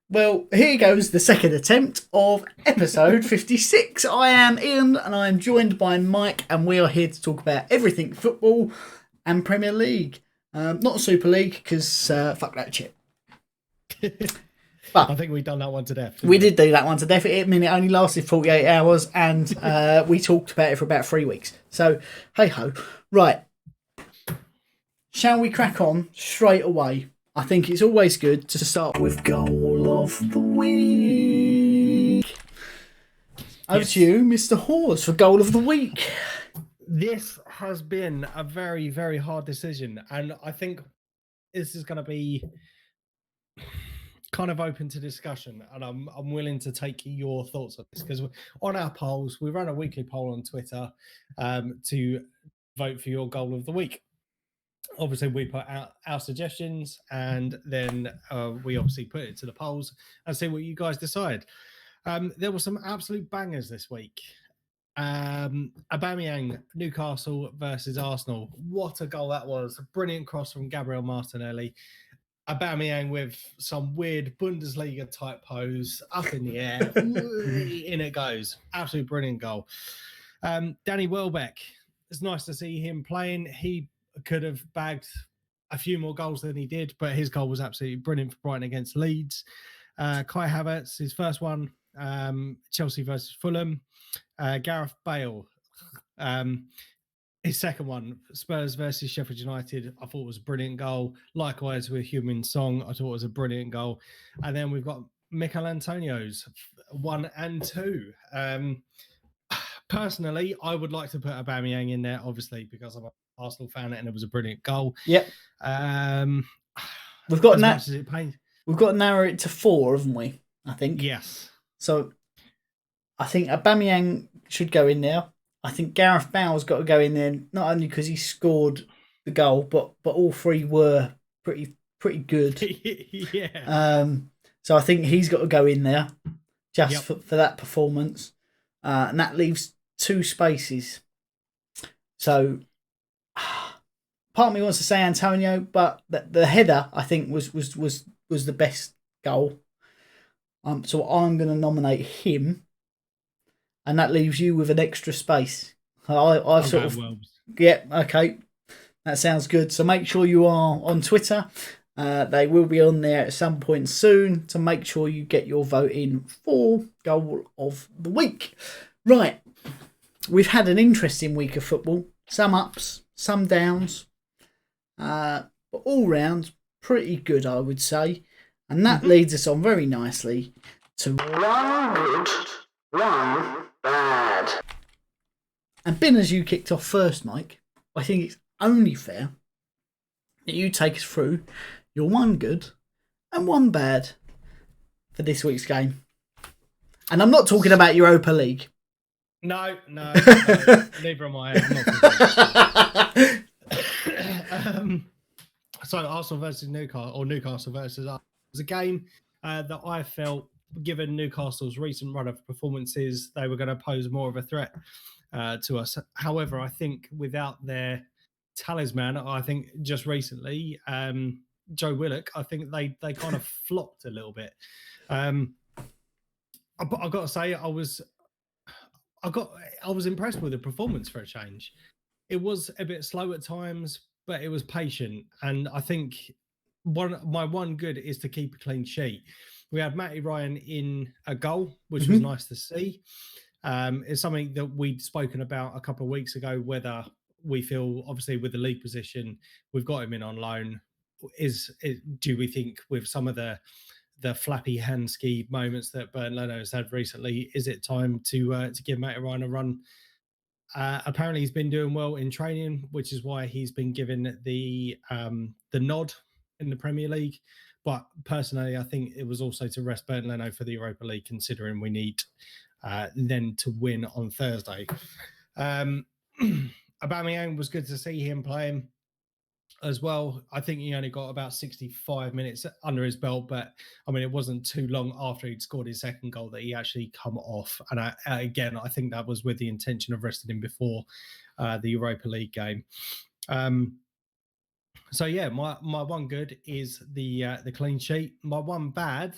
Well, here goes the second attempt of episode 56. I am Ian and I am joined by Mike, and we are here to talk about everything football and Premier League. Not Super League, because fuck that shit. But I think we've done that one to death. We did do that one to death. It only lasted 48 hours and we talked about it for about 3 weeks. So, hey ho. Right. Shall we crack on straight away? I think it's always good to start with Goal of the Week. Over to you, Mr. Hawes, for Goal of the Week. This has been a very, very hard decision. And I think this is going to be kind of open to discussion. And I'm willing to take your thoughts on this. Because on our polls, we run a weekly poll on Twitter to vote for your Goal of the Week. Obviously, we put out our suggestions and then we obviously put it to the polls and see what you guys decide. There were some absolute bangers this week. Aubameyang, Newcastle versus Arsenal. What a goal that was. A brilliant cross from Gabriel Martinelli. Aubameyang with some weird Bundesliga type pose up in the air. In it goes. Absolutely brilliant goal. Danny Welbeck. It's nice to see him playing. He could have bagged a few more goals than he did, but his goal was absolutely brilliant for Brighton against Leeds. Kai Havertz, his first one, Chelsea versus Fulham. Gareth Bale, his second one, Spurs versus Sheffield United, I thought was a brilliant goal. Likewise with Heung-min Son, I thought it was a brilliant goal. And then we've got Mikel Antonio's 1 and 2. Personally, I would like to put Aubameyang in there, obviously, because I'm an Arsenal fan and it was a brilliant goal. Yep. We've got to narrow it to 4, haven't we? I think. Yes. So I think Aubameyang should go in there. I think Gareth Bale's got to go in there, not only because he scored the goal, but all 3 were pretty good. Yeah. So I think he's got to go in there just for that performance. And that leaves 2 spaces. So part of me wants to say Antonio, but the header I think was the best goal. So I'm going to nominate him, and that leaves you with an extra space. I've sort of okay, that sounds good. So make sure you are on Twitter. They will be on there at some point soon to make sure you get your vote in for Goal of the Week. Right, we've had an interesting week of football. Some ups, some downs, but all round pretty good, I would say. And that leads us on very nicely to 1 good, 1 bad. And being as you kicked off first, Mike, I think it's only fair that you take us through your 1 good and 1 bad for this week's game. And I'm not talking about Europa League. No, neither am I. So Arsenal versus Newcastle, or Newcastle versus Arsenal, was a game that I felt, given Newcastle's recent run of performances, they were going to pose more of a threat to us. However, I think without their talisman, I think just recently, Joe Willock, I think they kind of flopped a little bit. I've got to say, I was impressed with the performance for a change. It was a bit slow at times, but it was patient. And I think my 1 good is to keep a clean sheet. We had Matty Ryan in a goal, which was nice to see. It's something that we'd spoken about a couple of weeks ago, whether we feel, obviously, with the league position, we've got him in on loan. Do we think with some of the flappy hand ski moments that Bernd Leno has had recently, is it time to give Matty Ryan a run? Apparently he's been doing well in training, which is why he's been given the nod in the Premier League. But personally, I think it was also to rest Bernd Leno for the Europa League, considering we need then to win on Thursday. Aubameyang, was good to see him playing as well. I think he only got about 65 minutes under his belt, but I mean, it wasn't too long after he'd scored his second goal that he actually come off. And I think that was with the intention of resting him before the Europa League game. So yeah, my 1 good is the clean sheet. My 1 bad,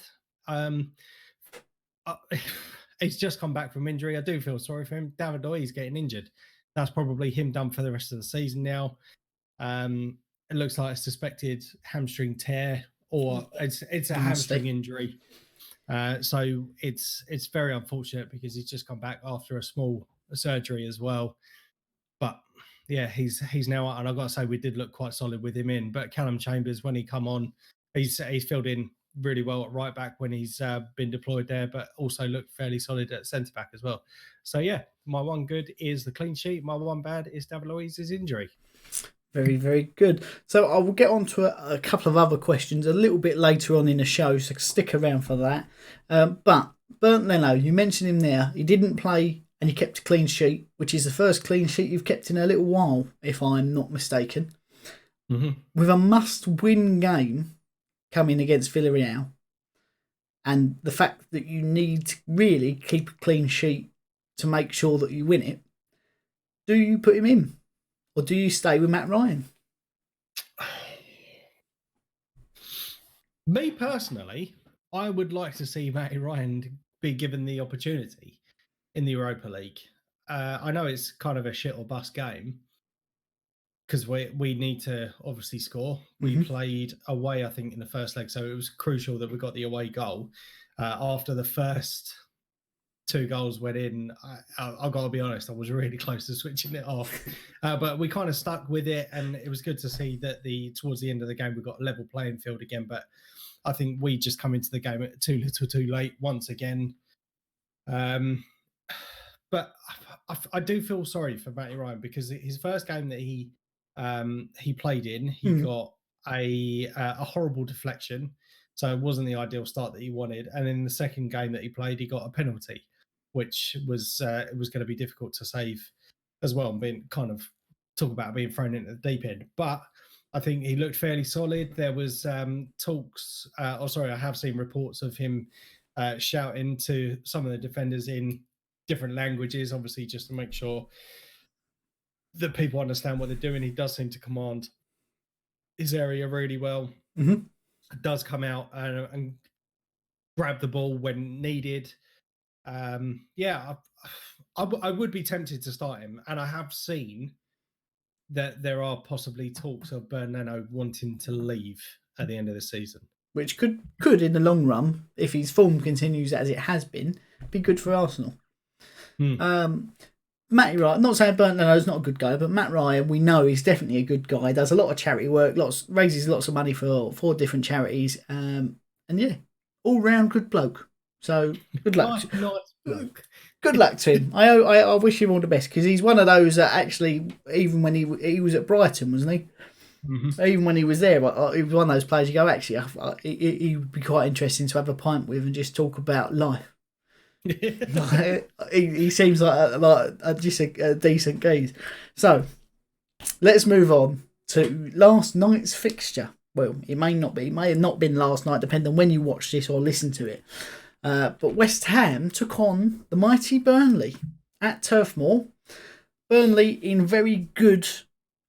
Uh, he's just come back from injury. I do feel sorry for him. David Oye's getting injured. That's probably him done for the rest of the season now. It looks like a suspected hamstring tear, or it's a hamstring injury. So it's very unfortunate because he's just come back after a small surgery as well. But yeah, he's now out, and I've got to say we did look quite solid with him in. But Callum Chambers, when he come on, he's filled in really well at right back when he's been deployed there, but also looked fairly solid at centre back as well. So yeah, my one good is the clean sheet. My one bad is David Luiz's injury. Very, very good. So I will get on to a couple of other questions a little bit later on in the show, so stick around for that. But Bernd Leno, you mentioned him there. He didn't play and he kept a clean sheet, which is the first clean sheet you've kept in a little while, if I'm not mistaken. Mm-hmm. With a must-win game coming against Villarreal, and the fact that you need to really keep a clean sheet to make sure that you win it, do you put him in? Or do you stay with Matt Ryan? Me personally, I would like to see Matty Ryan be given the opportunity in the Europa League. I know it's kind of a shit or bust game because we need to obviously score. We played away, I think, in the first leg, so it was crucial that we got the away goal. After the first 2 goals went in, I've got to be honest, I was really close to switching it off. But we kind of stuck with it, and it was good to see that towards the end of the game, we got a level playing field again. But I think we just come into the game too little too late once again. But I do feel sorry for Matty Ryan because his first game that he played in, he got a horrible deflection. So it wasn't the ideal start that he wanted. And in the second game that he played, he got a penalty, which was it was going to be difficult to save as well, and being kind of talk about being thrown into the deep end. But I think he looked fairly solid. There was talks, I have seen reports of him shouting to some of the defenders in different languages, obviously just to make sure that people understand what they're doing. He does seem to command his area really well. Mm-hmm. Does come out and grab the ball when needed. I would be tempted to start him, and I have seen that there are possibly talks of Bernd Leno wanting to leave at the end of the season, which could in the long run, if his form continues as it has been, be good for Arsenal. Matty Ryan, not saying Bernd Leno's not a good guy, but Matt Ryan, we know he's definitely a good guy. Does a lot of charity work, raises lots of money for different charities, and yeah, all round good bloke. So good luck. Nice bloke. Good luck to him. I wish him all the best because he's one of those that actually, even when he was at Brighton, wasn't he? Mm-hmm. So even when he was there, he was one of those players you go, actually, he would be quite interesting to have a pint with and just talk about life. he seems like just a decent geez. So let's move on to last night's fixture. Well, it may have not been last night, depending on when you watch this or listen to it. But West Ham took on the mighty Burnley at Turf Moor. Burnley in very good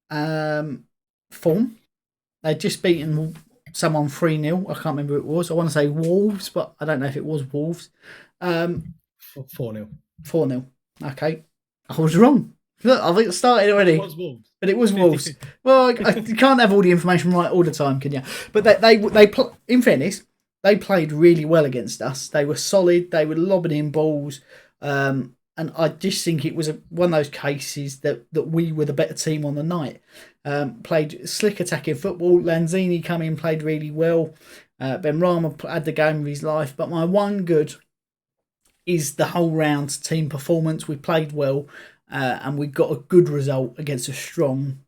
form. They'd just beaten someone 3-0. I can't remember who it was. I want to say Wolves, but I don't know if it was Wolves. 4-0. 4-0. Okay. I was wrong. Look, I think it started already. It was Wolves. But it was Wolves. Well, you can't have all the information right all the time, can you? But they in fairness, they played really well against us. They were solid. They were lobbing in balls. And I just think it was one of those cases that we were the better team on the night. Played slick attacking football. Lanzini came in, played really well. Benrahma had the game of his life. But my one good is the whole round team performance. We played well. And we got a good result against a strong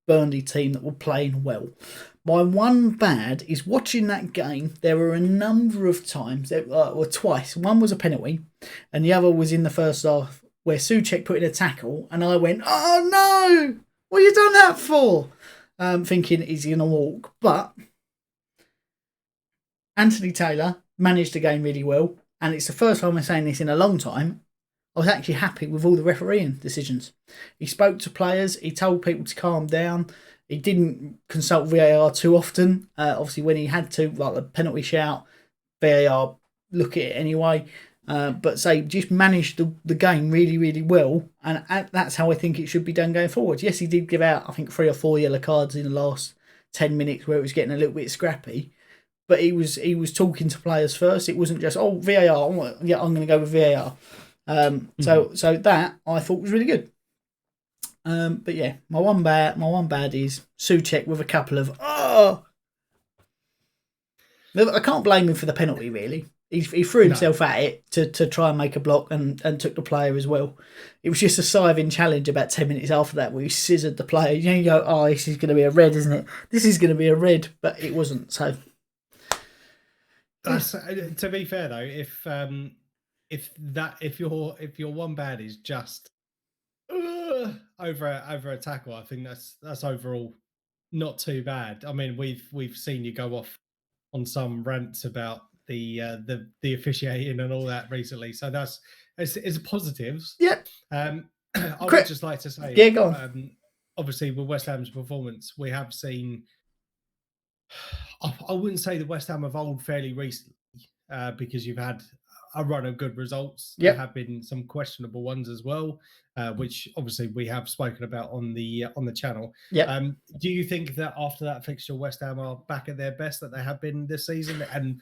Burnley team that were playing well. My one bad is watching that game. There were a number of times, or twice. One was a penalty, and the other was in the first half where Souček put in a tackle, and I went, "Oh no! What have you done that for?" Thinking he's going to walk, but Anthony Taylor managed the game really well, and it's the first time I'm saying this in a long time. I was actually happy with all the refereeing decisions. He spoke to players. He told people to calm down. He didn't consult VAR too often. Obviously, when he had to, like the penalty shout, VAR look at it anyway. But say just manage the game really, really well, and that's how I think it should be done going forward. Yes, he did give out, I think, 3 or 4 yellow cards in the last 10 minutes where it was getting a little bit scrappy, but he was talking to players first. It wasn't just VAR. I'm going to go with VAR. So that I thought was really good. But yeah, my one bad is Souček with a couple of I can't blame him for the penalty really. He threw himself at it to try and make a block and took the player as well. It was just a scything challenge about 10 minutes after that where he scissored the player. You go, this is going to be a red, isn't it? This is going to be a red, but it wasn't. So, to be fair though, if your one bad is just over a tackle, I think that's overall not too bad. I mean, we've seen you go off on some rants about the officiating and all that recently, so it's positives. Yep. I would just like to say, go on. Obviously with West Ham's performance, we have seen, I wouldn't say the West Ham of old fairly recently, because you've had a run of good results. Yep. There have been some questionable ones as well, which obviously we have spoken about on the channel. Yep. Do you think that after that fixture, West Ham are back at their best that they have been this season? And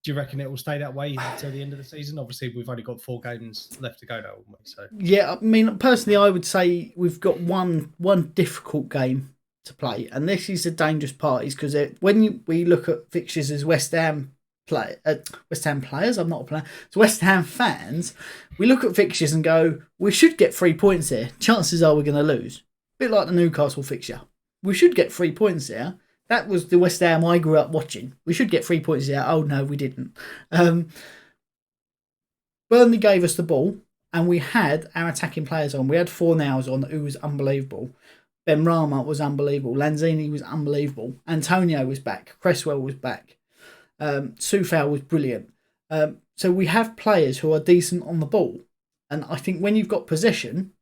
do you reckon it will stay that way until the end of the season? Obviously, we've only got 4 games left to go now, haven't we? So yeah, I mean, personally, I would say we've got one difficult game to play, and this is the dangerous part, is because when we look at fixtures as West Ham players, I'm not a player, it's West Ham fans, we look at fixtures and go, we should get 3 points there. Chances are we're going to lose. A bit like the Newcastle fixture. We should get 3 points there. That was the West Ham I grew up watching. We should get 3 points there. Oh, no, we didn't. Burnley gave us the ball, and we had our attacking players on. We had Fornals on, who was unbelievable. Benrahma was unbelievable. Lanzini was unbelievable. Antonio was back. Cresswell was back. Soufal was brilliant. So we have players who are decent on the ball. And I think when you've got possession,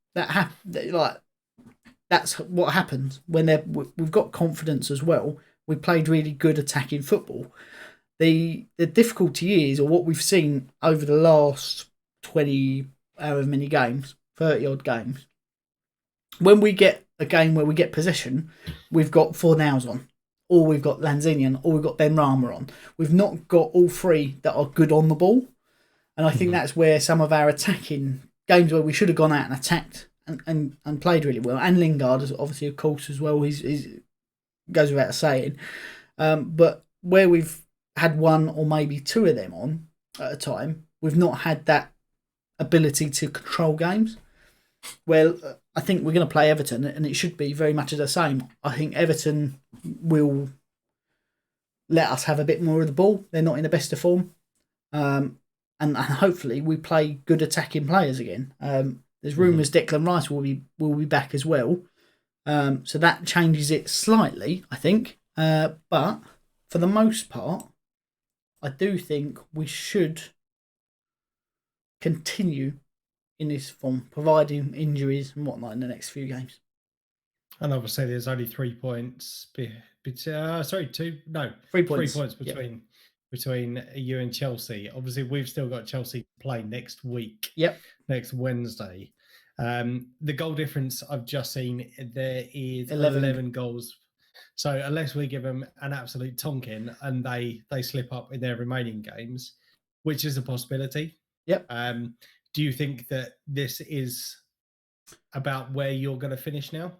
that's what happens when we've got confidence as well. We played really good attacking football. The difficulty is, or what we've seen over the last 20 however many games, 30 odd games, when we get a game where we get possession, we've got Fornals on, or we've got Lanzini on, or we've got Benrahma on. We've not got all 3 that are good on the ball. And I think that's where some of our attacking games where we should have gone out and attacked and played really well. And Lingard, obviously, of course, as well, he's goes without saying. But where we've had 1 or maybe 2 of them on at a time, we've not had that ability to control games. Well, I think we're going to play Everton, and it should be very much the same. I think Everton will let us have a bit more of the ball. They're not in the best of form. And hopefully we play good attacking players again. There's rumours Declan Rice will be back as well. So that changes it slightly, I think. But for the most part, I do think we should continue in this form, providing injuries and whatnot in the next few games. And obviously, there's only 3 points. 2? No, 3 points. 3 points between you and Chelsea. Obviously, we've still got Chelsea to play next week. Yep. Next Wednesday. The goal difference I've just seen, there is 11 goals. So unless we give them an absolute tonking and they slip up in their remaining games, which is a possibility. Yep. Do you think that this is about where you're going to finish now?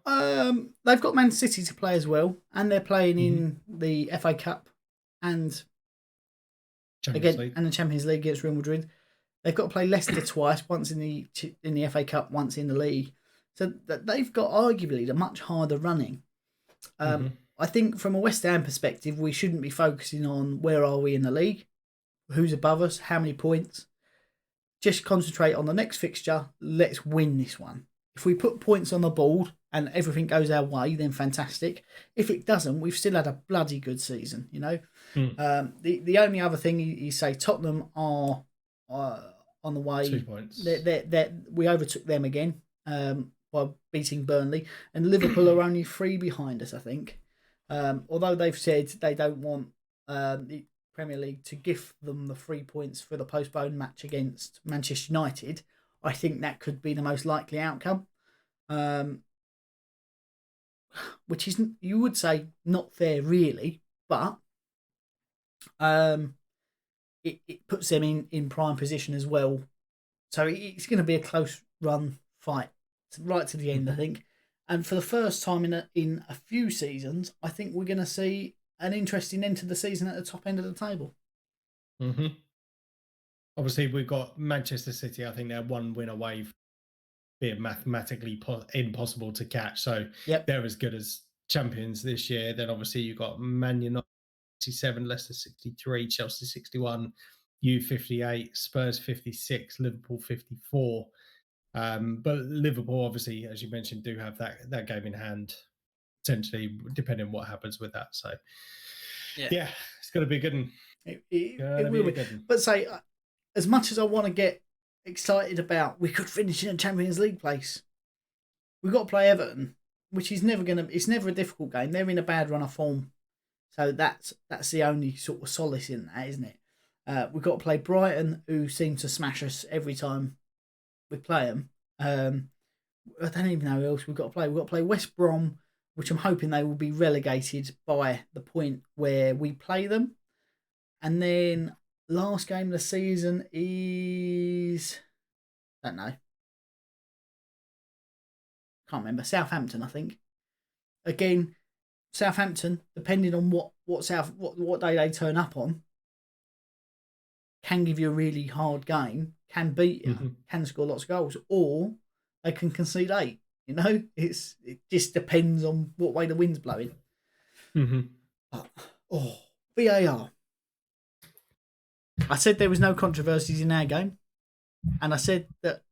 They've got Man City to play as well, and they're playing in the FA Cup and the Champions League against Real Madrid. They've got to play Leicester twice, once in the FA Cup, once in the league. So they've got arguably the much harder running. I think from a West Ham perspective, we shouldn't be focusing on where are we in the league, who's above us, how many points. Just concentrate on the next fixture. Let's win this one. If we put points on the board and everything goes our way, then fantastic. If it doesn't, we've still had a bloody good season, you know. The only other thing you say, Tottenham are on the way. 2 points. We overtook them again by beating Burnley, and Liverpool are only 3 behind us, I think. Although they've said they don't want Premier League to give them the 3 points for the postponed match against Manchester United, I think that could be the most likely outcome. Which is, you would say, not fair really, but it puts them in prime position as well. So it's going to be a close run fight right to the end, I think. And for the first time in a few seasons, I think we're going to see an interesting end to the season at the top end of the table. Mm-hmm. Obviously, we've got Manchester City. I think they're one win away from being mathematically impossible to catch. So they're as good as champions this year. Then obviously you've got Man United 67, Leicester 63, Chelsea 61, U 58, Spurs 56, Liverpool 54. But Liverpool, obviously, as you mentioned, do have that game in hand, potentially, depending on what happens with that. So, yeah it's going to be a good one. It will be. But say, as much as I want to get excited about we could finish in a Champions League place, we've got to play Everton, which is it's never a difficult game. They're in a bad run of form. So that's the only sort of solace in that, isn't it? We've got to play Brighton, who seem to smash us every time we play them. I don't even know who else we've got to play. We've got to play West Brom, which I'm hoping they will be relegated by the point where we play them. And then last game of the season is, I don't know. Can't remember. Southampton, I think. Again, Southampton, depending on what day they turn up on, can give you a really hard game, can beat you, can score lots of goals, or they can concede 8. You know, it just depends on what way the wind's blowing. VAR. I said there was no controversies in our game, and I said that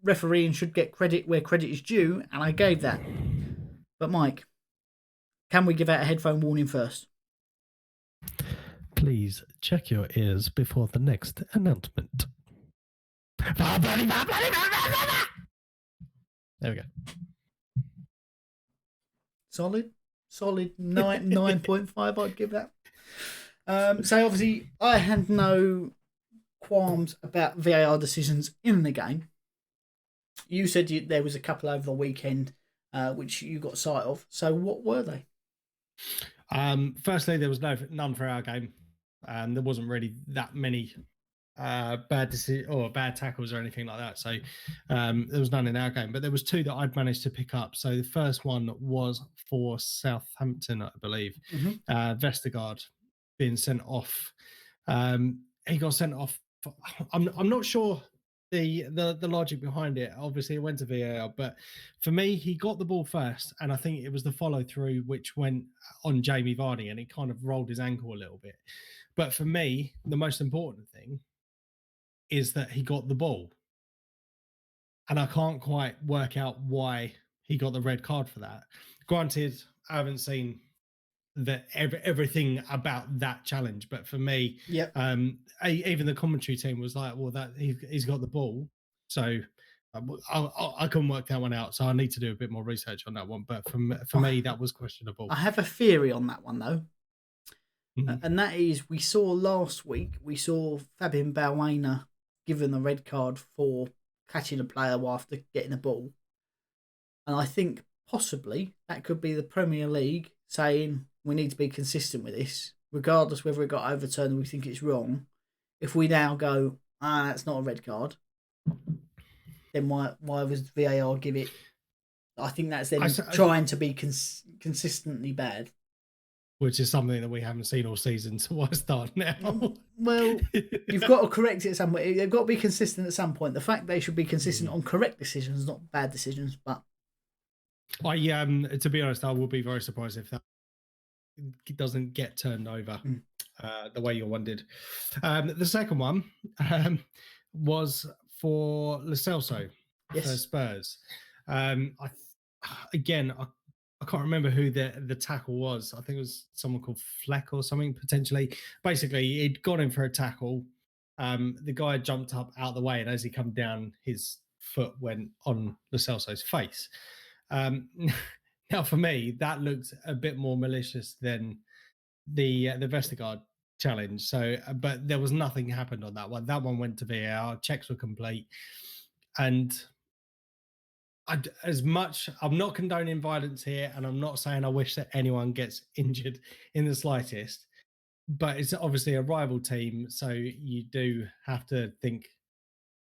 refereeing should get credit where credit is due, and I gave that. But Mike, can we give out a headphone warning first? Please check your ears before the next announcement. There we go. Solid 9.5. I'd give that. So obviously, I had no qualms about VAR decisions in the game. You said there was a couple over the weekend, which you got sight of. So what were they? Firstly, there was none for our game. There wasn't really that many bad decisions or bad tackles or anything like that. So there was none in our game, but there was 2 that I'd managed to pick up. So the first one was for Southampton, I believe. Vestergaard being sent off. He got sent off. I'm not sure the logic behind it. Obviously, it went to VAR, but for me, he got the ball first, and I think it was the follow through which went on Jamie Vardy, and he kind of rolled his ankle a little bit. But for me, the most important thing is that he got the ball, and I can't quite work out why he got the red card for that. Granted, I haven't seen everything about that challenge, but for me, even the commentary team was like, well, that he's got the ball, so I couldn't work that one out, so I need to do a bit more research on that one. But for me, that was questionable. I have a theory on that one though, and that is we saw last week Fabian Balbuena given the red card for catching a player after getting a ball, and I think possibly that could be the Premier League saying we need to be consistent with this, regardless whether it got overturned or we think it's wrong. If we now go, that's not a red card, then why was VAR give it? I think that's them trying to be consistently bad. Which is something that we haven't seen all season, so why start now? Well, you've got to correct it at some point. They've got to be consistent at some point. The fact they should be consistent on correct decisions, not bad decisions, but... to be honest, I will be very surprised if that doesn't get turned over the way your one did. The second one was for Lo Celso for Spurs. I can't remember who the tackle was. I think it was someone called Fleck or something, potentially. Basically, he'd gone in for a tackle. The guy jumped up out of the way, and as he come down, his foot went on Lo Celso's face. Now, for me, that looked a bit more malicious than the Vestergaard challenge. So, but there was nothing happened on that one. That one went to VAR. Checks were complete, and as much, I'm not condoning violence here, and I'm not saying I wish that anyone gets injured in the slightest. But it's obviously a rival team, so you do have to think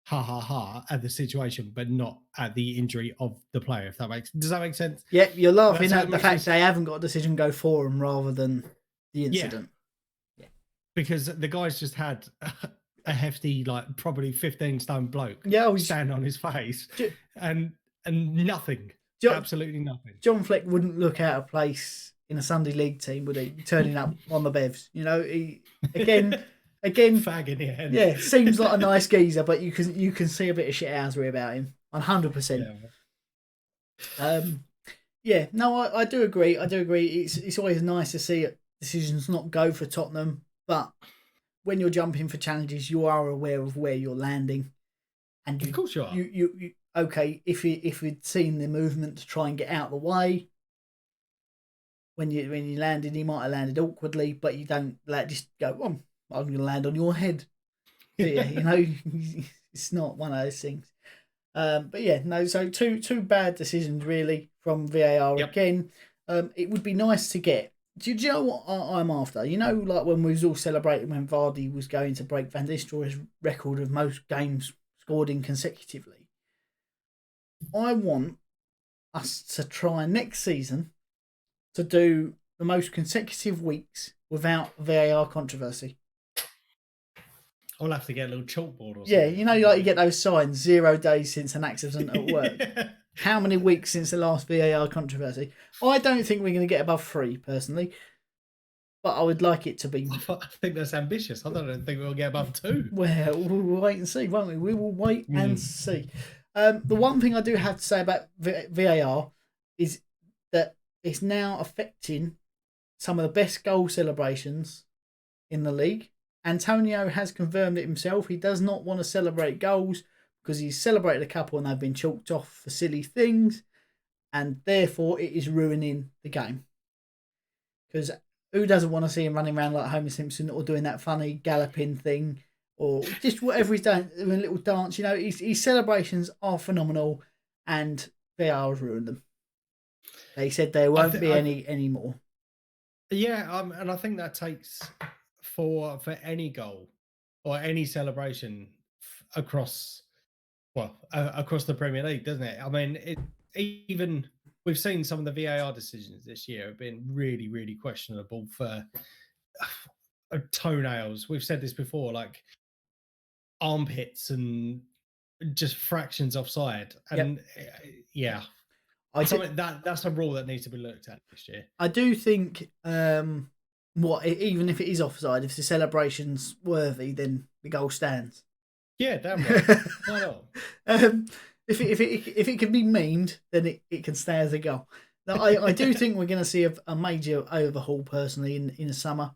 ha ha ha at the situation, but not at the injury of the player. If that does that make sense? Yeah, you're laughing at the fact they haven't got a decision go for them rather than the incident. Yeah. Because the guy's just had a hefty, like probably 15-stone bloke stand on his face and nothing. Absolutely nothing. John Fleck wouldn't look out of place in a Sunday League team, would he? Turning up on the bevs, he again, fag in the end. Yeah, seems like a nice geezer, but you can see a bit of shithousery about him, 100%. Yeah. No, I do agree. It's always nice to see decisions not go for Tottenham, but when you're jumping for challenges, you are aware of where you're landing, and of course you are. You okay? If we'd seen the movement to try and get out of the way. When you landed, he might have landed awkwardly, but you don't just go, I'm going to land on your head. It's not one of those things. But yeah, no. So two bad decisions really from VAR again. It would be nice to get. Do you know what I'm after? Like when we was all celebrating when Vardy was going to break Van Nistelrooy's record of most games scored in consecutively. I want us to try next season to do the most consecutive weeks without VAR controversy. I'll have to get a little chalkboard or something. Yeah, like you get those signs, 0 days since an accident at work. How many weeks since the last VAR controversy? I don't think we're going to get above 3, personally. But I would like it to be... I think that's ambitious. I don't think we'll get above 2. Well, we'll wait and see, won't we? We will wait and see. The one thing I do have to say about VAR is that it's now affecting some of the best goal celebrations in the league. Antonio has confirmed it himself. He does not want to celebrate goals because he's celebrated a couple and they've been chalked off for silly things, and therefore it is ruining the game. Because who doesn't want to see him running around like Homer Simpson or doing that funny galloping thing or just whatever he's doing, a little dance? His celebrations are phenomenal, and VAR has ruined them. They said there won't be any more. Yeah, and I think that takes for any goal or any celebration across the Premier League, doesn't it? I mean, even we've seen some of the VAR decisions this year have been really, really questionable for toenails. We've said this before, like armpits and just fractions offside. And that's a rule that needs to be looked at this year. I do think even if it is offside, if the celebration's worthy, then the goal stands. Yeah, damn right. Why not? If it can be memed, then it can stay as a goal. Now, I do think we're going to see a major overhaul personally in the summer.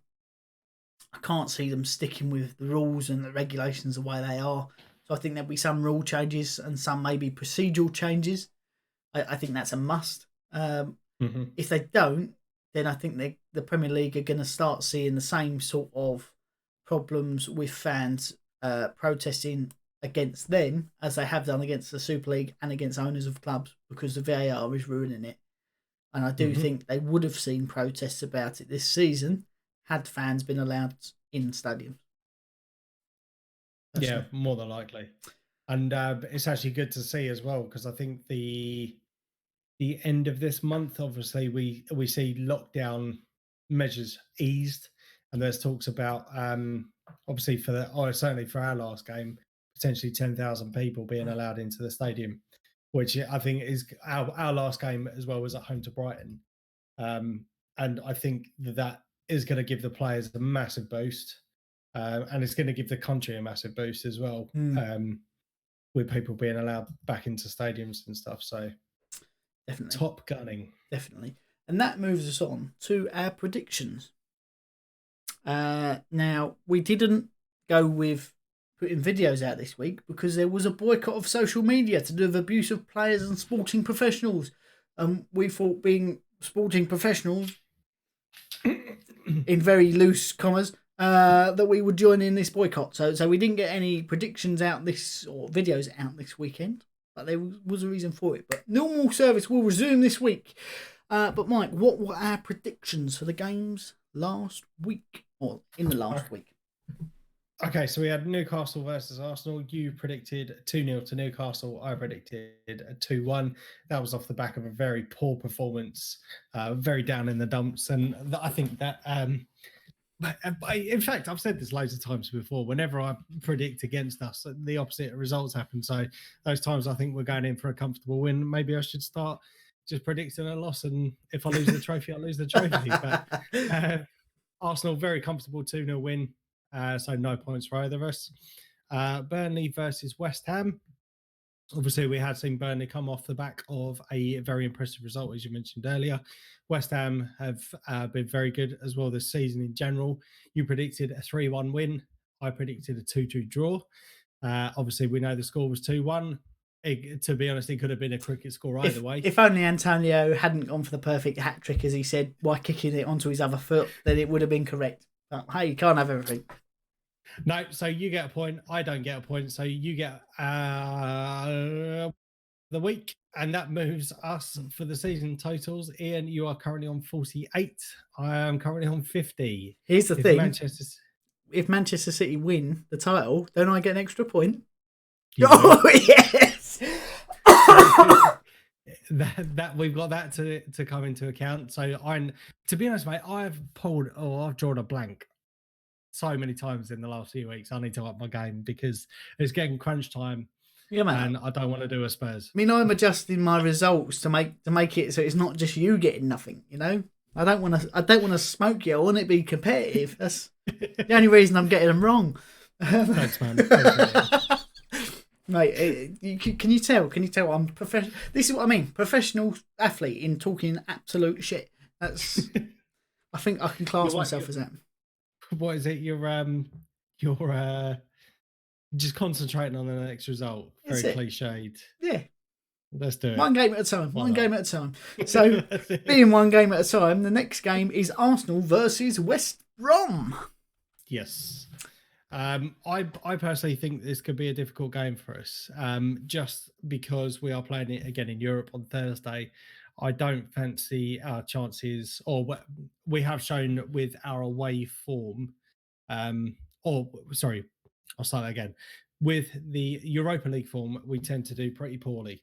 I can't see them sticking with the rules and the regulations the way they are. So I think there'll be some rule changes and some maybe procedural changes. I think that's a must. If they don't, then I think the Premier League are going to start seeing the same sort of problems with fans protesting against them as they have done against the Super League and against owners of clubs, because the VAR is ruining it. And I do think they would have seen protests about it this season had fans been allowed in stadiums. Yeah, more than likely. And it's actually good to see as well, because I think the end of this month, obviously, we see lockdown measures eased, and there's talks about obviously certainly for our last game, potentially 10,000 people being allowed into the stadium, which I think is our last game as well was at home to Brighton. And I think that is going to give the players a massive boost, and it's going to give the country a massive boost as well, with people being allowed back into stadiums and stuff. So definitely top gunning. Definitely. And that moves us on to our predictions. Now, we didn't go with putting videos out this week because there was a boycott of social media to do with abuse of players and sporting professionals. We thought, being sporting professionals, in very loose commas, that we would join in this boycott. So we didn't get any predictions or videos out this weekend, but there was a reason for it. But normal service will resume this week. But Mike, what were our predictions for the games last week, or in the last week? Okay, so we had Newcastle versus Arsenal. You predicted 2-0 to Newcastle. I predicted 2-1. That was off the back of a very poor performance, very down in the dumps. And I think that, in fact, I've said this loads of times before. Whenever I predict against us, the opposite results happen. So those times I think we're going in for a comfortable win. Maybe I should start just predicting a loss. And if I lose the trophy, I lose the trophy. But Arsenal, very comfortable 2-0 win. So no points for either of us. Burnley versus West Ham. Obviously, we had seen Burnley come off the back of a very impressive result, as you mentioned earlier. West Ham have been very good as well this season in general. You predicted a 3-1 win. I predicted a 2-2 draw. Obviously, we know the score was 2-1. To be honest, it could have been a cricket score either way. If only Antonio hadn't gone for the perfect hat trick, as he said, by kicking it onto his other foot, then it would have been correct. But hey, you can't have everything. No, so you get a point. I don't get a point. So you get the week, and that moves us for the season totals. Ian, you are currently on 48. I am currently on 50. Here's the thing. If Manchester City win the title, don't I get an extra point? Oh, yes! that we've got that to come into account. So to be honest, mate, I've drawn a blank so many times in the last few weeks. I need to up my game because it's getting crunch time. Yeah, man. And I don't want to do a Spurs. I mean, I'm adjusting my results to make it so it's not just you getting nothing. You know, I don't want to smoke you. I want it to be competitive. That's the only reason I'm getting them wrong. Thanks, man. Mate, can you tell? I'm professional. This is what I mean. Professional athlete in talking absolute shit. That's. I think I can class myself as that. What is it? You're just concentrating on the next result. Very cliched. Yeah. Let's do it. One game at a time. One game at a time. So, being one game at a time, the next game is Arsenal versus West Brom. Yes. I personally think this could be a difficult game for us, just because we are playing it again in Europe on Thursday. I don't fancy our chances, or we have shown with our away form, I'll start that again. With the Europa League form, we tend to do pretty poorly.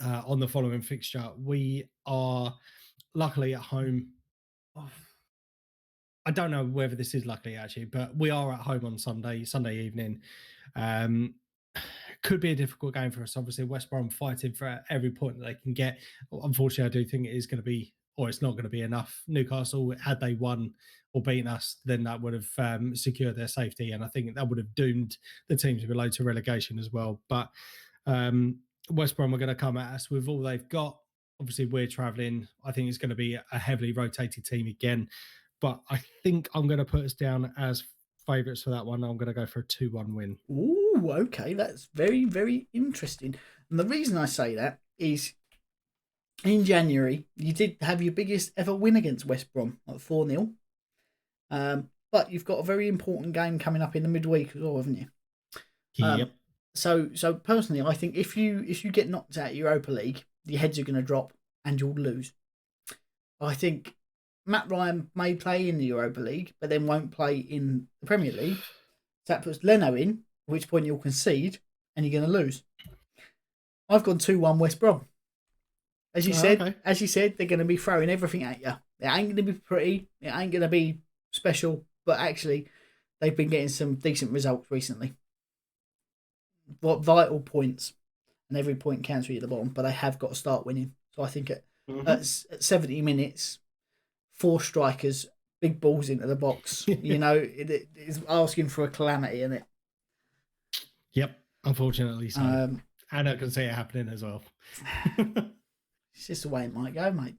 On the following fixture, we are luckily at home. I don't know whether this is luckily actually, but we are at home on Sunday evening. Could be a difficult game for us. Obviously, West Brom fighting for every point that they can get. Unfortunately, I do think it is going to be, or it's not going to be enough. Newcastle, had they won or beaten us, then that would have secured their safety, and I think that would have doomed the teams below to relegation as well. But West Brom are going to come at us with all they've got. Obviously, we're travelling. I think it's going to be a heavily rotated team again. But I think I'm going to put us down as favourites for that one. I'm going to go for a 2-1 win. Ooh, okay. That's very, very interesting. And the reason I say that is in January, you did have your biggest ever win against West Brom at 4-0. But you've got a very important game coming up in the midweek as well, haven't you? Yep. So personally, I think if you get knocked out of Europa League, your heads are going to drop and you'll lose. I think Matt Ryan may play in the Europa League, but then won't play in the Premier League. So that puts Leno in, at which point you'll concede and you're going to lose. I've gone 2-1 West Brom. As you said, they're going to be throwing everything at you. It ain't going to be pretty. It ain't going to be special. But actually, they've been getting some decent results recently. What vital points, and every point counts for you at the bottom. But they have got to start winning. So I think at 70 minutes, 4 strikers, big balls into the box. You know, it is asking for a calamity, isn't it? Yep, unfortunately so. And I can see it happening as well. It's just the way it might go, mate.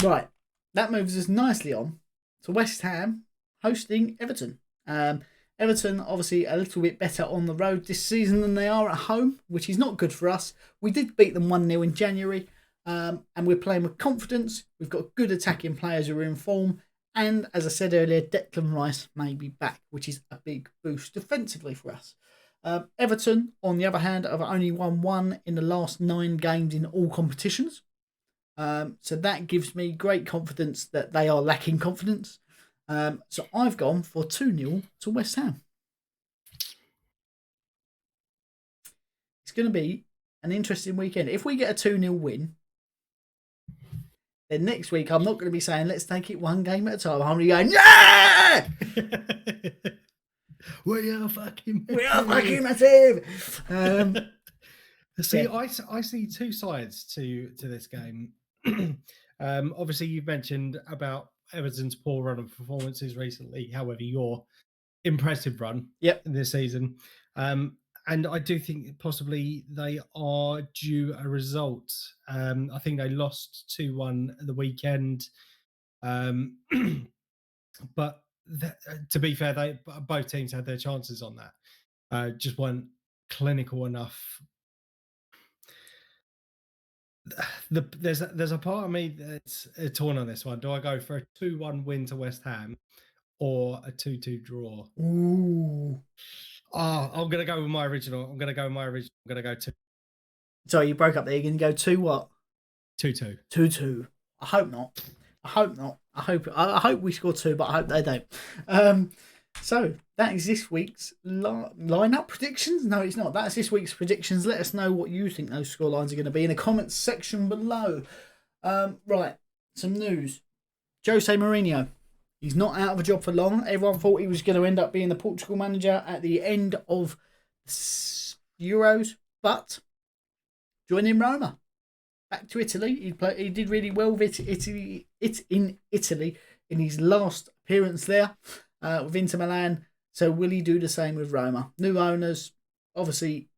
Right, that moves us nicely on to West Ham hosting Everton. Everton, obviously, a little bit better on the road this season than they are at home, which is not good for us. We did beat them 1-0 in January. And we're playing with confidence. We've got good attacking players who are in form, And as I said earlier, Declan Rice may be back, which is a big boost defensively for us. Everton, on the other hand, have only won 1 in the last 9 games in all competitions. So that gives me great confidence that they are lacking confidence. So I've gone for 2-0 to West Ham. It's going to be an interesting weekend. If we get a 2-0 win, then next week I'm not going to be saying let's take it one game at a time. I'm going to go, yeah! We are fucking massive. We are fucking massive. See, yeah. I see two sides to this game. Obviously, you've mentioned about Everton's poor run of performances recently. However, your impressive run in this season. And I do think possibly they are due a result. I think they lost 2-1 at the weekend. But to be fair, both teams had their chances on that. Just weren't clinical enough. There's a part of me that's torn on this one. Do I go for a 2-1 win to West Ham or a 2-2 draw? Ooh. Oh, I'm going to go with my original. I'm going to go 2. Sorry, you broke up there. You're going to go 2 what? 2-2. 2-2. I hope not. I hope we score 2, but I hope they don't. So that is this week's lineup predictions. No, it's not. That's this week's predictions. Let us know what you think those scorelines are going to be in the comments section below. Right, some news. Jose Mourinho. He's not out of a job for long. Everyone thought he was going to end up being the Portugal manager at the end of Euros, but joining Roma. Back to Italy. He did really well with Italy in his last appearance there with Inter Milan. So will he do the same with Roma? New owners, obviously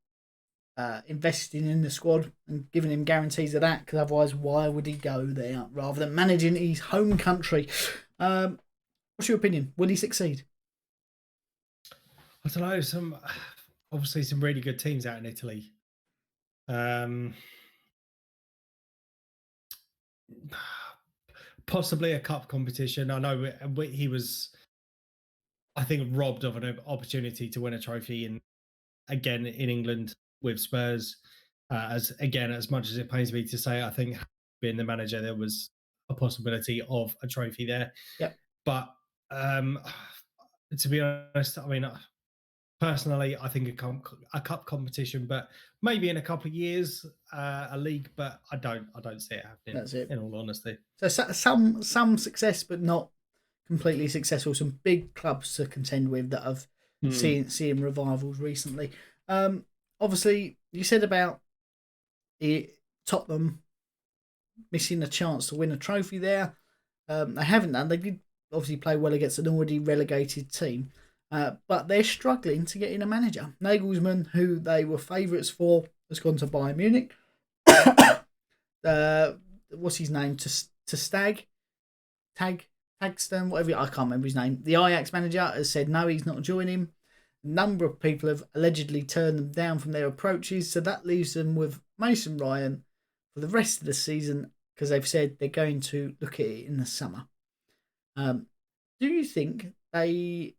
investing in the squad and giving him guarantees of that, because otherwise why would he go there rather than managing his home country? What's your opinion? Will he succeed? I don't know. Some really good teams out in Italy. Possibly a cup competition. I know he was, I think, robbed of an opportunity to win a trophy again in England with Spurs. As much as it pains me to say, I think being the manager, there was a possibility of a trophy there. Yep. But to be honest, I mean, personally, I think a cup competition, but maybe in a couple of years, a league. But I don't see it happening. That's it. In all honesty. So some success, but not completely successful. Some big clubs to contend with that have seen revivals recently. Obviously, you said about Tottenham missing a chance to win a trophy there. They haven't done. They did obviously play well against an already relegated team. But they're struggling to get in a manager. Nagelsmann, who they were favourites for, has gone to Bayern Munich. What's his name? Tagstone, whatever. I can't remember his name. The Ajax manager has said no, he's not joining. A number of people have allegedly turned them down from their approaches, so that leaves them with Mason Ryan for the rest of the season, because they've said they're going to look at it in the summer. Do you think they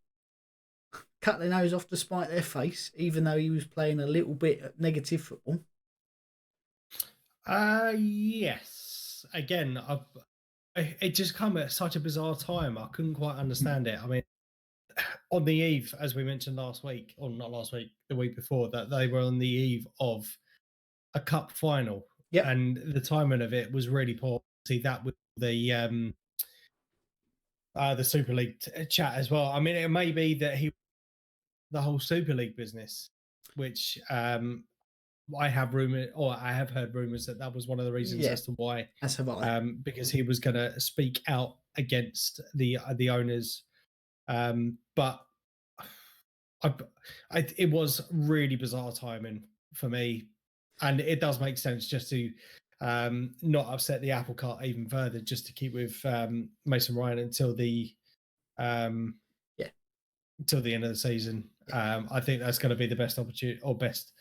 cut their nose off to spite their face, even though he was playing a little bit negative football? Yes. Again, it just come at such a bizarre time. I couldn't quite understand it. I mean, on the eve, as we mentioned last week, or not last week, the week before, that they were on the eve of a cup final. Yep. And the timing of it was really poor. See that with the Super League chat as well. I mean, it may be that the whole Super League business, which I have heard rumors that was one of the reasons as to why. That's about because he was going to speak out against the owners. But it was really bizarre timing for me, and it does make sense just to not upset the apple cart even further, just to keep with Mason Ryan until the until the end of the season. I think that's going to be the best opportunity or best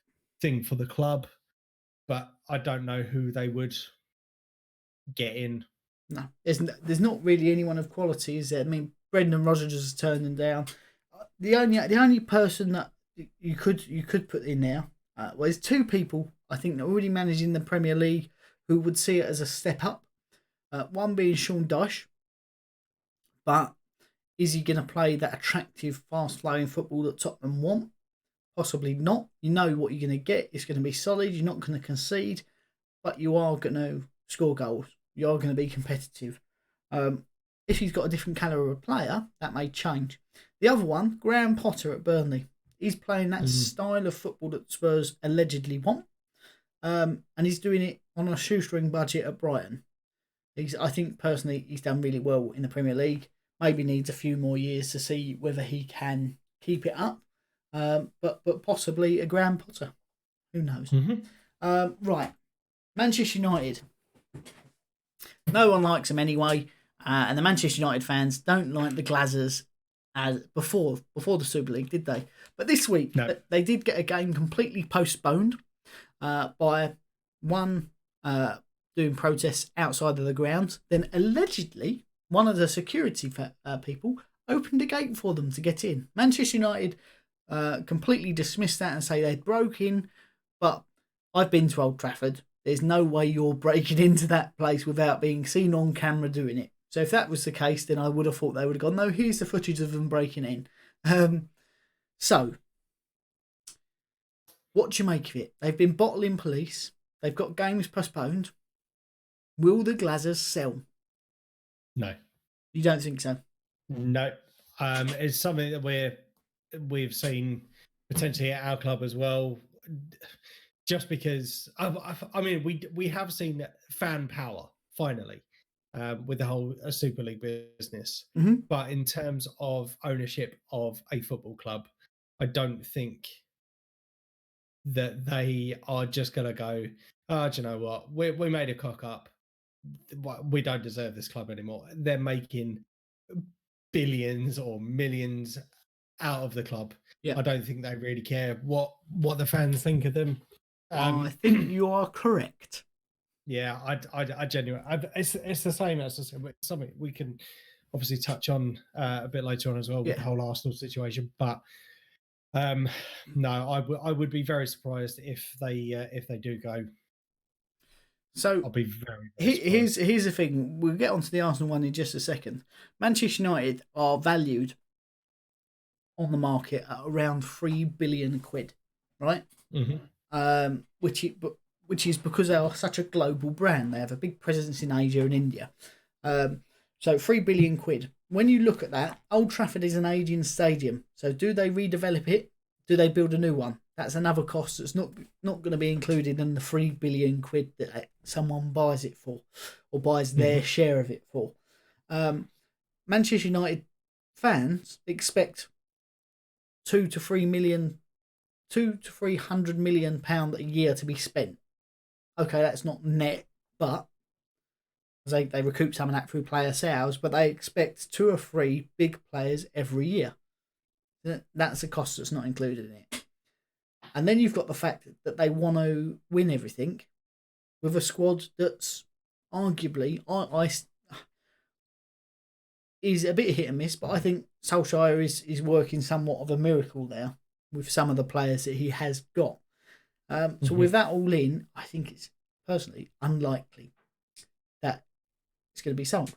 thing for the club, but I don't know who they would get in. No, there's not really anyone of quality, is there? I mean, Brendan Rodgers has turned them down. The only person that you could put in there, well, there's two people I think that are already managing the Premier League who would see it as a step up. One being Sean Dyche, but is he going to play that attractive, fast-flowing football that Tottenham want? Possibly not. You know what you're going to get. It's going to be solid. You're not going to concede, but you are going to score goals. You are going to be competitive. If he's got a different calibre of player, that may change. The other one, Graham Potter at Burnley. He's playing that style of football that Spurs allegedly want. And he's doing it on a shoestring budget at Brighton. I think personally he's done really well in the Premier League. Maybe needs a few more years to see whether he can keep it up. But possibly a Graham Potter. Who knows? Right. Manchester United. No one likes them anyway. And the Manchester United fans don't like the Glazers as before the Super League, did they? But this week, they did get a game completely postponed by one doing protests outside of the grounds. Then allegedly, one of the security people opened a gate for them to get in. Manchester United completely dismissed that and say they'd broke in. But I've been to Old Trafford. There's no way you're breaking into that place without being seen on camera doing it. So if that was the case, then I would have thought they would have gone, no, here's the footage of them breaking in. So, what do you make of it? They've been bottling police. They've got games postponed. Will the Glazers sell? No. You don't think so? No. It's something that we've seen potentially at our club as well. Just because, I mean, we have seen fan power, finally. With the whole Super League business. But in terms of ownership of a football club, I don't think that they are just going to go, oh, do you know what? We made a cock up. We don't deserve this club anymore. They're making billions or millions out of the club. Yeah. I don't think they really care what the fans think of them. I think you are correct. Yeah, I genuinely, it's the same as something we can obviously touch on a bit later on as well with the whole Arsenal situation. But no, I would be very surprised if they do go. So I'll be very here's the thing. We'll get onto the Arsenal one in just a second. Manchester United are valued on the market at around £3 billion, right? Which is because they are such a global brand. They have a big presence in Asia and India. So £3 billion. When you look at that, Old Trafford is an aging stadium. So do they redevelop it? Do they build a new one? That's another cost that's not going to be included in the £3 billion that someone buys it for, or buys their share of it for. Manchester United fans expect £200 to £300 million a year to be spent. Okay, that's not net, but they recoup some of that through player sales, but they expect 2 or 3 big players every year. That's a cost that's not included in it. And then you've got the fact that they want to win everything with a squad that's arguably is a bit hit and miss, but I think Solskjaer is working somewhat of a miracle there with some of the players that he has got. So with that all in, I think it's personally unlikely that it's going to be sold.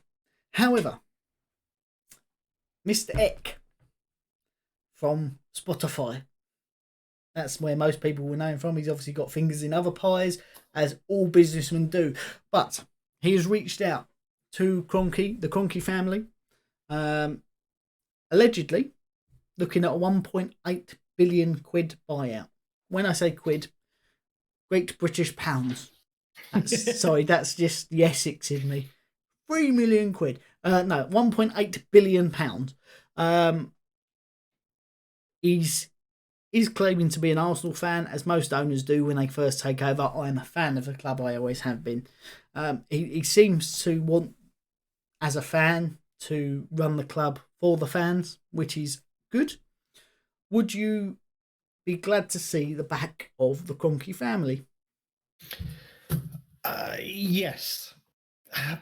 However, Mr. Eck from Spotify, that's where most people will know him from. He's obviously got fingers in other pies, as all businessmen do. But he has reached out to Kroenke, the Kroenke family, allegedly looking at a £1.8 billion buyout. When I say quid, Great British pounds. That's just the Essex in me. £3 million. No, £1.8 billion. He's claiming to be an Arsenal fan, as most owners do when they first take over. I am a fan of the club. I always have been. He seems to want, as a fan, to run the club for the fans, which is good. Would you be glad to see the back of the Kroenke family? Yes,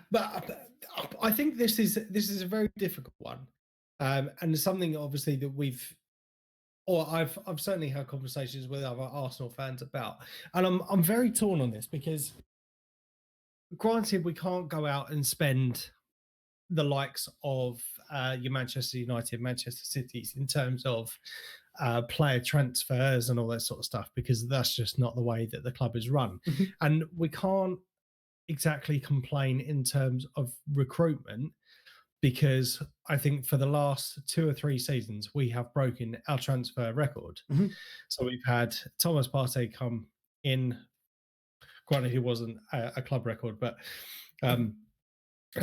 but I think this is a very difficult one, and it's something obviously that I've certainly had conversations with other Arsenal fans about, and I'm very torn on this because, granted, we can't go out and spend the likes of your Manchester United, Manchester Cities in terms of player transfers and all that sort of stuff, because that's just not the way that the club is run. And we can't exactly complain in terms of recruitment, because I think for the last 2 or 3 seasons we have broken our transfer record. So we've had Thomas Partey come in, granted he wasn't a club record, but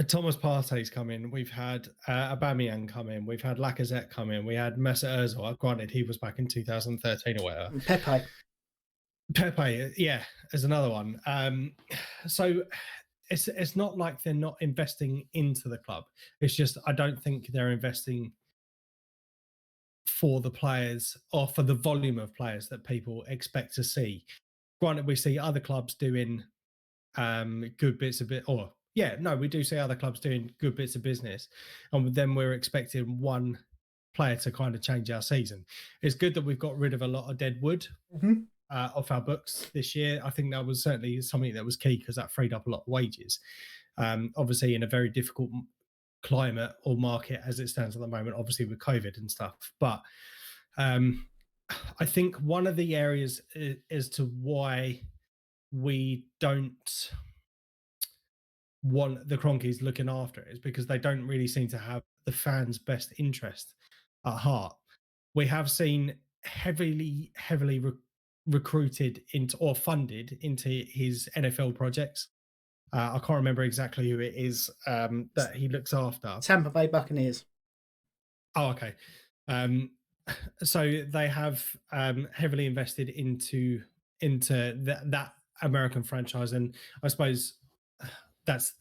Thomas Partey's come in. We've had Aubameyang come in. We've had Lacazette come in. We had Mesut Ozil. Granted, he was back in 2013 or whatever. Pepe, yeah, is another one. So it's not like they're not investing into the club. It's just I don't think they're investing for the players or for the volume of players that people expect to see. Granted, we see other clubs doing good bits of it, or we do see other clubs doing good bits of business, and then we're expecting one player to kind of change our season. It's good that we've got rid of a lot of dead wood off our books this year. I think that was certainly something that was key, because that freed up a lot of wages. Obviously, in a very difficult climate or market as it stands at the moment, obviously with COVID and stuff. But I think one of the areas as to why we don't want the Cronkies looking after it is because they don't really seem to have the fans' best interest at heart. We have seen heavily recruited into or funded into his NFL projects. I can't remember exactly who it is that he looks after. Tampa Bay Buccaneers. Oh, okay. So they have heavily invested into that American franchise, and I suppose that's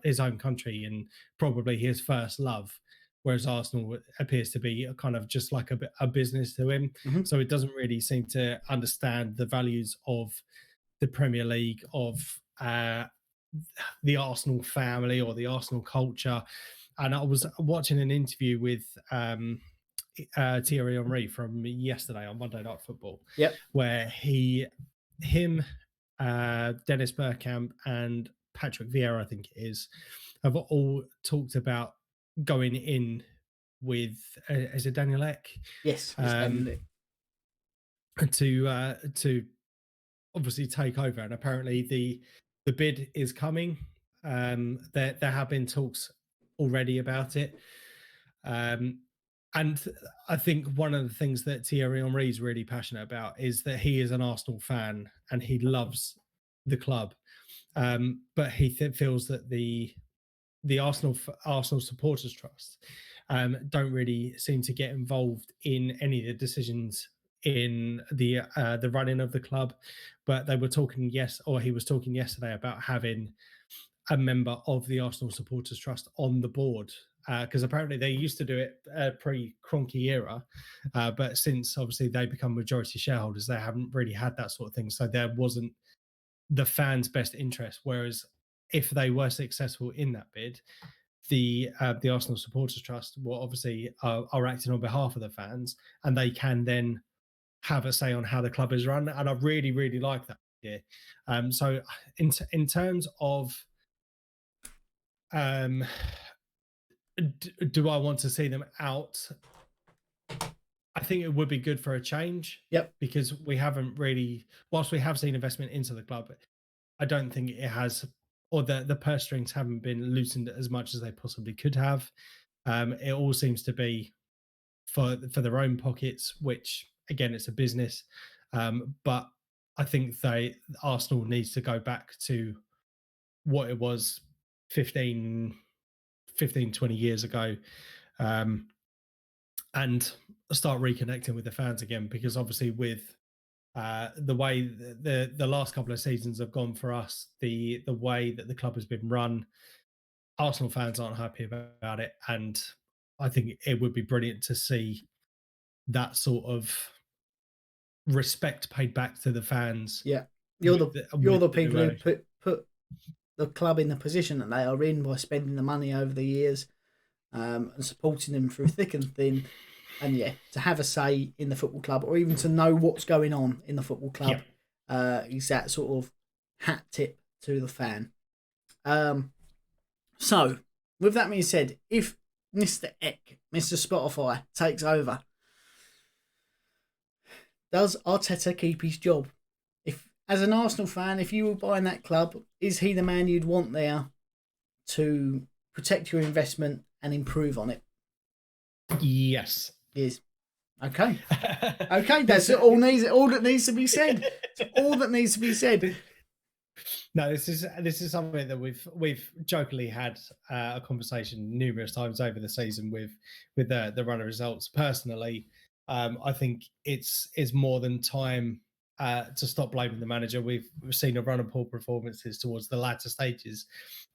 his own country and probably his first love, whereas Arsenal appears to be kind of just like a business to him. So it doesn't really seem to understand the values of the Premier League, of the Arsenal family or the Arsenal culture. And I was watching an interview with Thierry Henry from yesterday on Monday Night Football, where him, Dennis Bergkamp and Patrick Vieira, I think it is, have all talked about going in with is it Daniel Ek? Yes, to obviously take over, and apparently the bid is coming. There have been talks already about it, and I think one of the things that Thierry Henry is really passionate about is that he is an Arsenal fan and he loves the club, but he feels that the Arsenal Supporters Trust don't really seem to get involved in any of the decisions in the running of the club. But they were talking he was talking yesterday about having a member of the Arsenal Supporters Trust on the board, because apparently they used to do it pre-Kroenke era, but since obviously they become majority shareholders, they haven't really had that sort of thing. So there wasn't the fans' best interest. Whereas if they were successful in that bid, the Arsenal Supporters Trust will obviously are acting on behalf of the fans, and they can then have a say on how the club is run. And I really, really like that idea. So in terms of do I want to see them out? I think it would be good for a change. Because we haven't really, whilst we have seen investment into the club, I don't think it has, or the purse strings haven't been loosened as much as they possibly could have. It all seems to be for their own pockets, which again, it's a business. But I think Arsenal needs to go back to what it was 15, 20 years ago, and start reconnecting with the fans again, because obviously with the way the last couple of seasons have gone for us, the way that the club has been run, Arsenal fans aren't happy about it, and I think it would be brilliant to see that sort of respect paid back to the fans. You're the people who put the club in the position that they are in by spending the money over the years and supporting them through thick and thin. And yeah, to have a say in the football club, or even to know what's going on in the football club, is that sort of hat tip to the fan. So, with that being said, if Mr. Eck, Mr. Spotify, takes over, does Arteta keep his job? If, as an Arsenal fan, if you were buying that club, is he the man you'd want there to protect your investment and improve on it? Yes. Is. Okay. Okay, that's all that needs to be said. It's all that needs to be said. No, this is something that we've jokingly had a conversation numerous times over the season with the run of results. Personally, I think it's more than time to stop blaming the manager. We've seen a run of poor performances towards the latter stages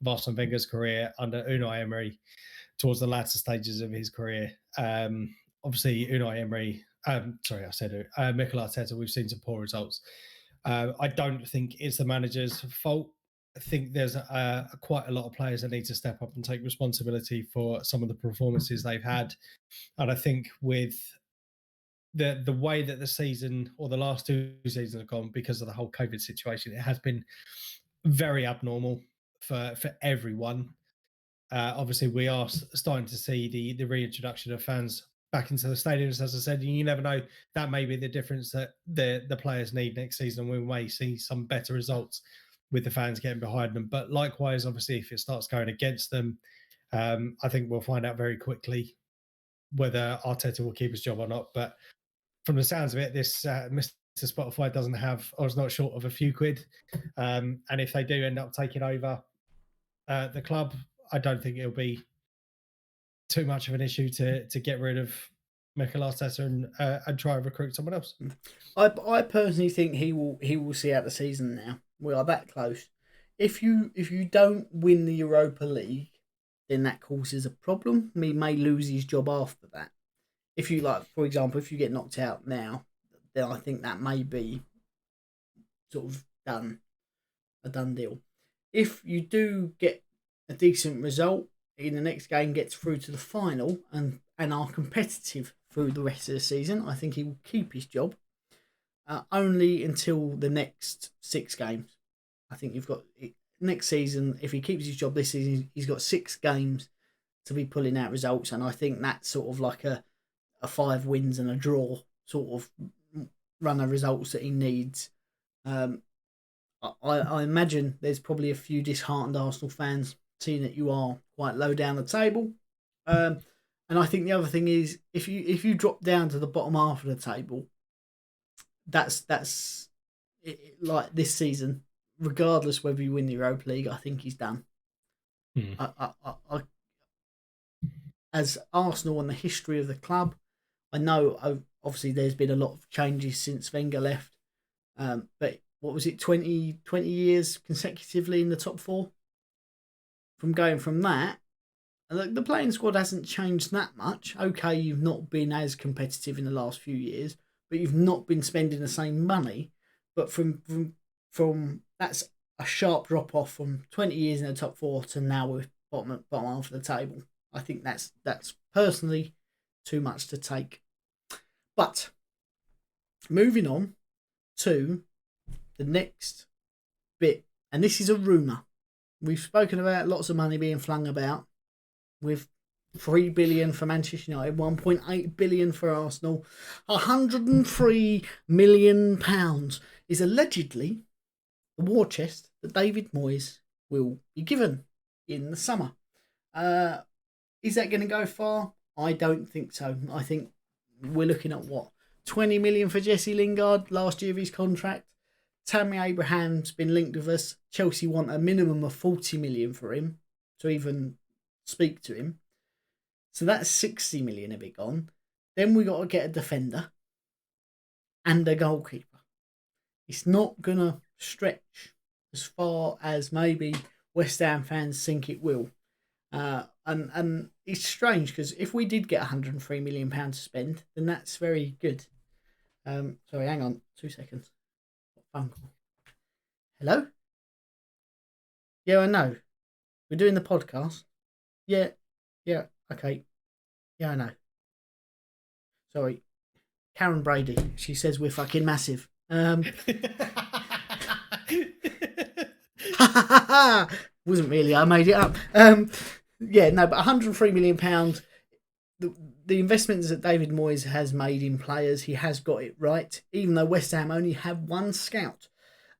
of Arsene Wenger's career under Unai Emery, towards the latter stages of his career. Obviously, Unai Emery. Mikel Arteta. We've seen some poor results. I don't think it's the manager's fault. I think there's quite a lot of players that need to step up and take responsibility for some of the performances they've had. And I think with the way that the season or the last two seasons have gone because of the whole COVID situation, it has been very abnormal for everyone. Obviously, we are starting to see the reintroduction of fans back into the stadiums, as I said, and you never know, that may be the difference that the players need next season. We may see some better results with the fans getting behind them. But likewise, obviously, if it starts going against them, I think we'll find out very quickly whether Arteta will keep his job or not. But from the sounds of it, this Mr. Spotify doesn't have, or is not short of a few quid. And if they do end up taking over the club, I don't think it'll be too much of an issue to get rid of Mikel Arteta and try and recruit someone else. I personally think he will see out the season now. We are that close. If you don't win the Europa League, then that causes a problem. He may lose his job after that. If you, like, for example, if you get knocked out now, then I think that may be sort of a done deal. If you do get a decent result in the next game, gets through to the final and are competitive through the rest of the season, I think he will keep his job only until the next 6 games. I think you've got next season, if he keeps his job this season, he's got 6 games to be pulling out results, and I think that's sort of like a 5 wins and a draw sort of run of results that he needs. I imagine there's probably a few disheartened Arsenal fans seeing that you are quite low down the table. And I think the other thing is, if you drop down to the bottom half of the table, that's it, like this season, regardless whether you win the Europa League, I think he's done. I as Arsenal and the history of the club, I know obviously there's been a lot of changes since Wenger left, but what was it, 20 years consecutively in the top 4? From going from that, the playing squad hasn't changed that much. Okay, you've not been as competitive in the last few years, but you've not been spending the same money. But from that's a sharp drop off from 20 years in the top 4 to now we're bottom half of the table. I think that's personally too much to take. But moving on to the next bit, and this is a rumour. We've spoken about lots of money being flung about, with 3 billion for Manchester United, 1.8 billion for Arsenal, 103 million pounds is allegedly the war chest that David Moyes will be given in the summer. Is that going to go far? I don't think so. I think we're looking at 20 million for Jesse Lingard, last year of his contract. Tammy Abraham's been linked with us. Chelsea want a minimum of 40 million for him to even speak to him. So that's 60 million of it gone. Then we got to get a defender and a goalkeeper. It's not going to stretch as far as maybe West Ham fans think it will. And it's strange because if we did get £103 million to spend, then that's very good. Sorry, hang on 2 seconds. Phone call. Hello? Yeah, I know. We're doing the podcast. Yeah, okay. Yeah, I know. Sorry. Karen Brady. She says we're fucking massive. Wasn't really. I made it up. Yeah, no, but £103 million. The investments that David Moyes has made in players, he has got it right. Even though West Ham only have one scout.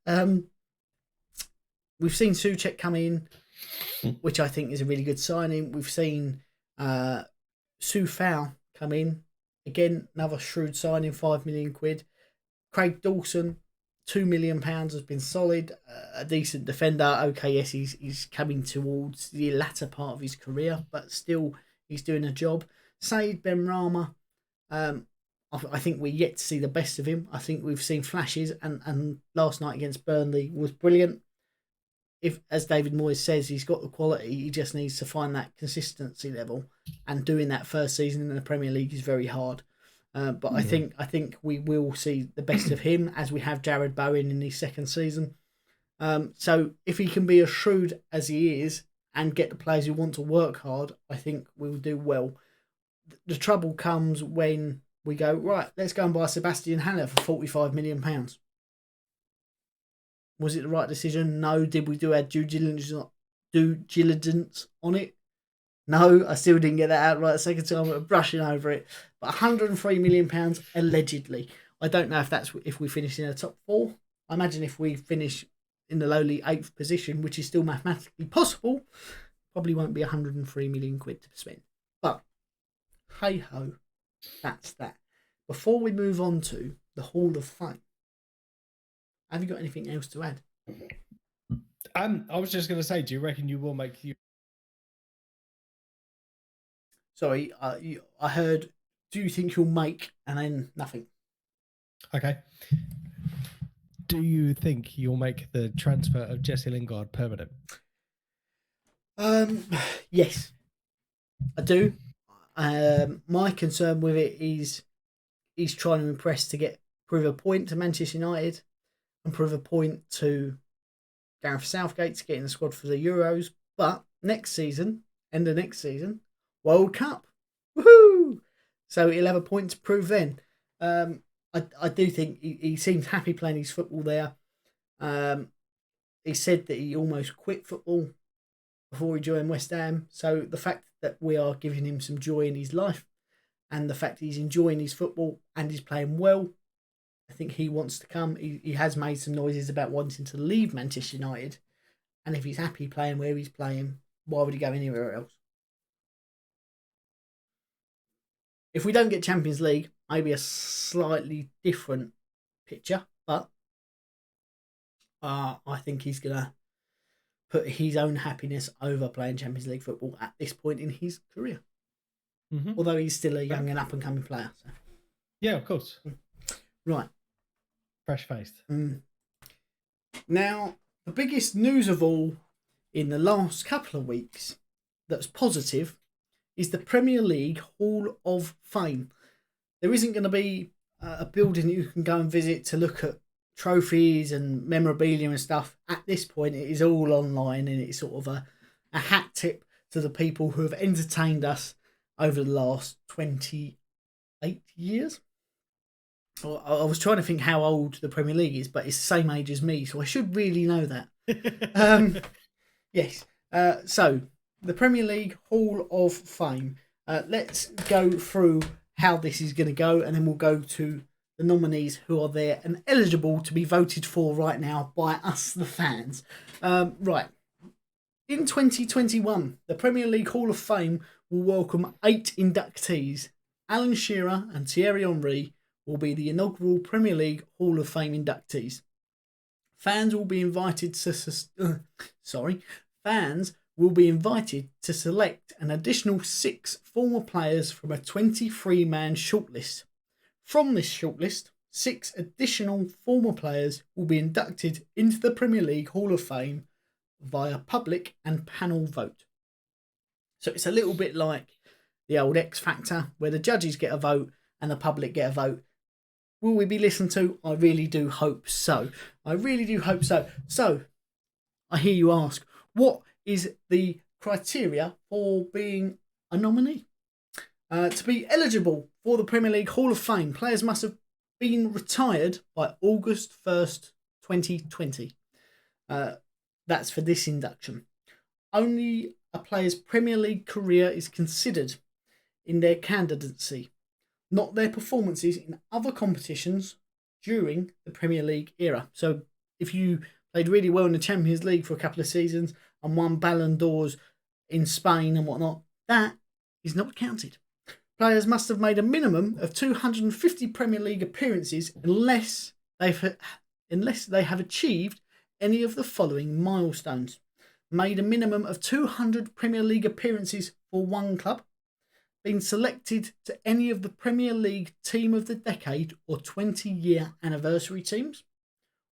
We've seen Souček come in, which I think is a really good signing. We've seen Soufal come in. Again, another shrewd signing, £5 million. Craig Dawson, £2 million has been solid. A decent defender. Okay, yes, he's coming towards the latter part of his career, but still he's doing a job. Said Benrahma, I think we're yet to see the best of him. I think we've seen flashes, and last night against Burnley was brilliant. If, as David Moyes says, he's got the quality, he just needs to find that consistency level, and doing that first season in the Premier League is very hard. But I think we will see the best of him, as we have Jared Bowen in his second season. So if he can be as shrewd as he is and get the players who want to work hard, I think we'll do well. The trouble comes when we go, right, let's go and buy Sebastian Haller for £45 million. Was it the right decision? No. Did we do our due diligence on it? No, I still didn't get that out right the second time. I'm brushing over it. But £103 million, allegedly. I don't know if that's if we finish in the top 4. I imagine if we finish in the lowly 8th position, which is still mathematically possible, probably won't be £103 million to spend. But, hey-ho, that's that. Before we move on to the Hall of Fame, have you got anything else to add? I was just going to say, do you reckon you will make you? Sorry, I heard, do you think you'll make, and then nothing. Okay. Do you think you'll make the transfer of Jesse Lingard permanent? Yes, I do. My concern with it is he's trying to impress to prove a point to Manchester United and prove a point to Gareth Southgate to get in the squad for the Euros. But next season, end of next season, World Cup. Woohoo! So he'll have a point to prove then. I do think he seems happy playing his football there. He said that he almost quit football before he joined West Ham. So the fact that we are giving him some joy in his life, and the fact that he's enjoying his football and he's playing well, I think he wants to come. He has made some noises about wanting to leave Manchester United. And if he's happy playing where he's playing, why would he go anywhere else? If we don't get Champions League, maybe a slightly different picture. But I think he's going to put his own happiness over playing Champions League football at this point in his career. Mm-hmm. Although he's still a young and up-and-coming player. So. Yeah, of course. Right. Fresh-faced. Now, the biggest news of all in the last couple of weeks that's positive is the Premier League Hall of Fame. There isn't going to be a building that you can go and visit to look at trophies and memorabilia and stuff. At this point, it is all online, and it's sort of a hat tip to the people who have entertained us over the last 28 years. I was trying to think how old the Premier League is, but it's the same age as me, so I should really know that. Yes. So, the Premier League Hall of Fame. Let's go through how this is going to go, and then we'll go to the nominees who are there and eligible to be voted for right now by us, the fans. Right. In 2021, the Premier League Hall of Fame will welcome 8 inductees. Alan Shearer and Thierry Henry will be the inaugural Premier League Hall of Fame inductees. Fans will be invited to select an additional 6 former players from a 23-man shortlist. From this shortlist, 6 additional former players will be inducted into the Premier League Hall of Fame via public and panel vote. So it's a little bit like the old X Factor, where the judges get a vote and the public get a vote. Will we be listened to? I really do hope so. So, I hear you ask, what is the criteria for being a nominee? To be eligible for the Premier League Hall of Fame, players must have been retired by August 1st, 2020. That's for this induction. Only a player's Premier League career is considered in their candidacy, not their performances in other competitions during the Premier League era. So if you played really well in the Champions League for a couple of seasons and won Ballon d'Ors in Spain and whatnot, that is not counted. Players must have made a minimum of 250 Premier League appearances unless they have achieved any of the following milestones. Made a minimum of 200 Premier League appearances for one club. Been selected to any of the Premier League Team of the Decade or 20-year anniversary teams.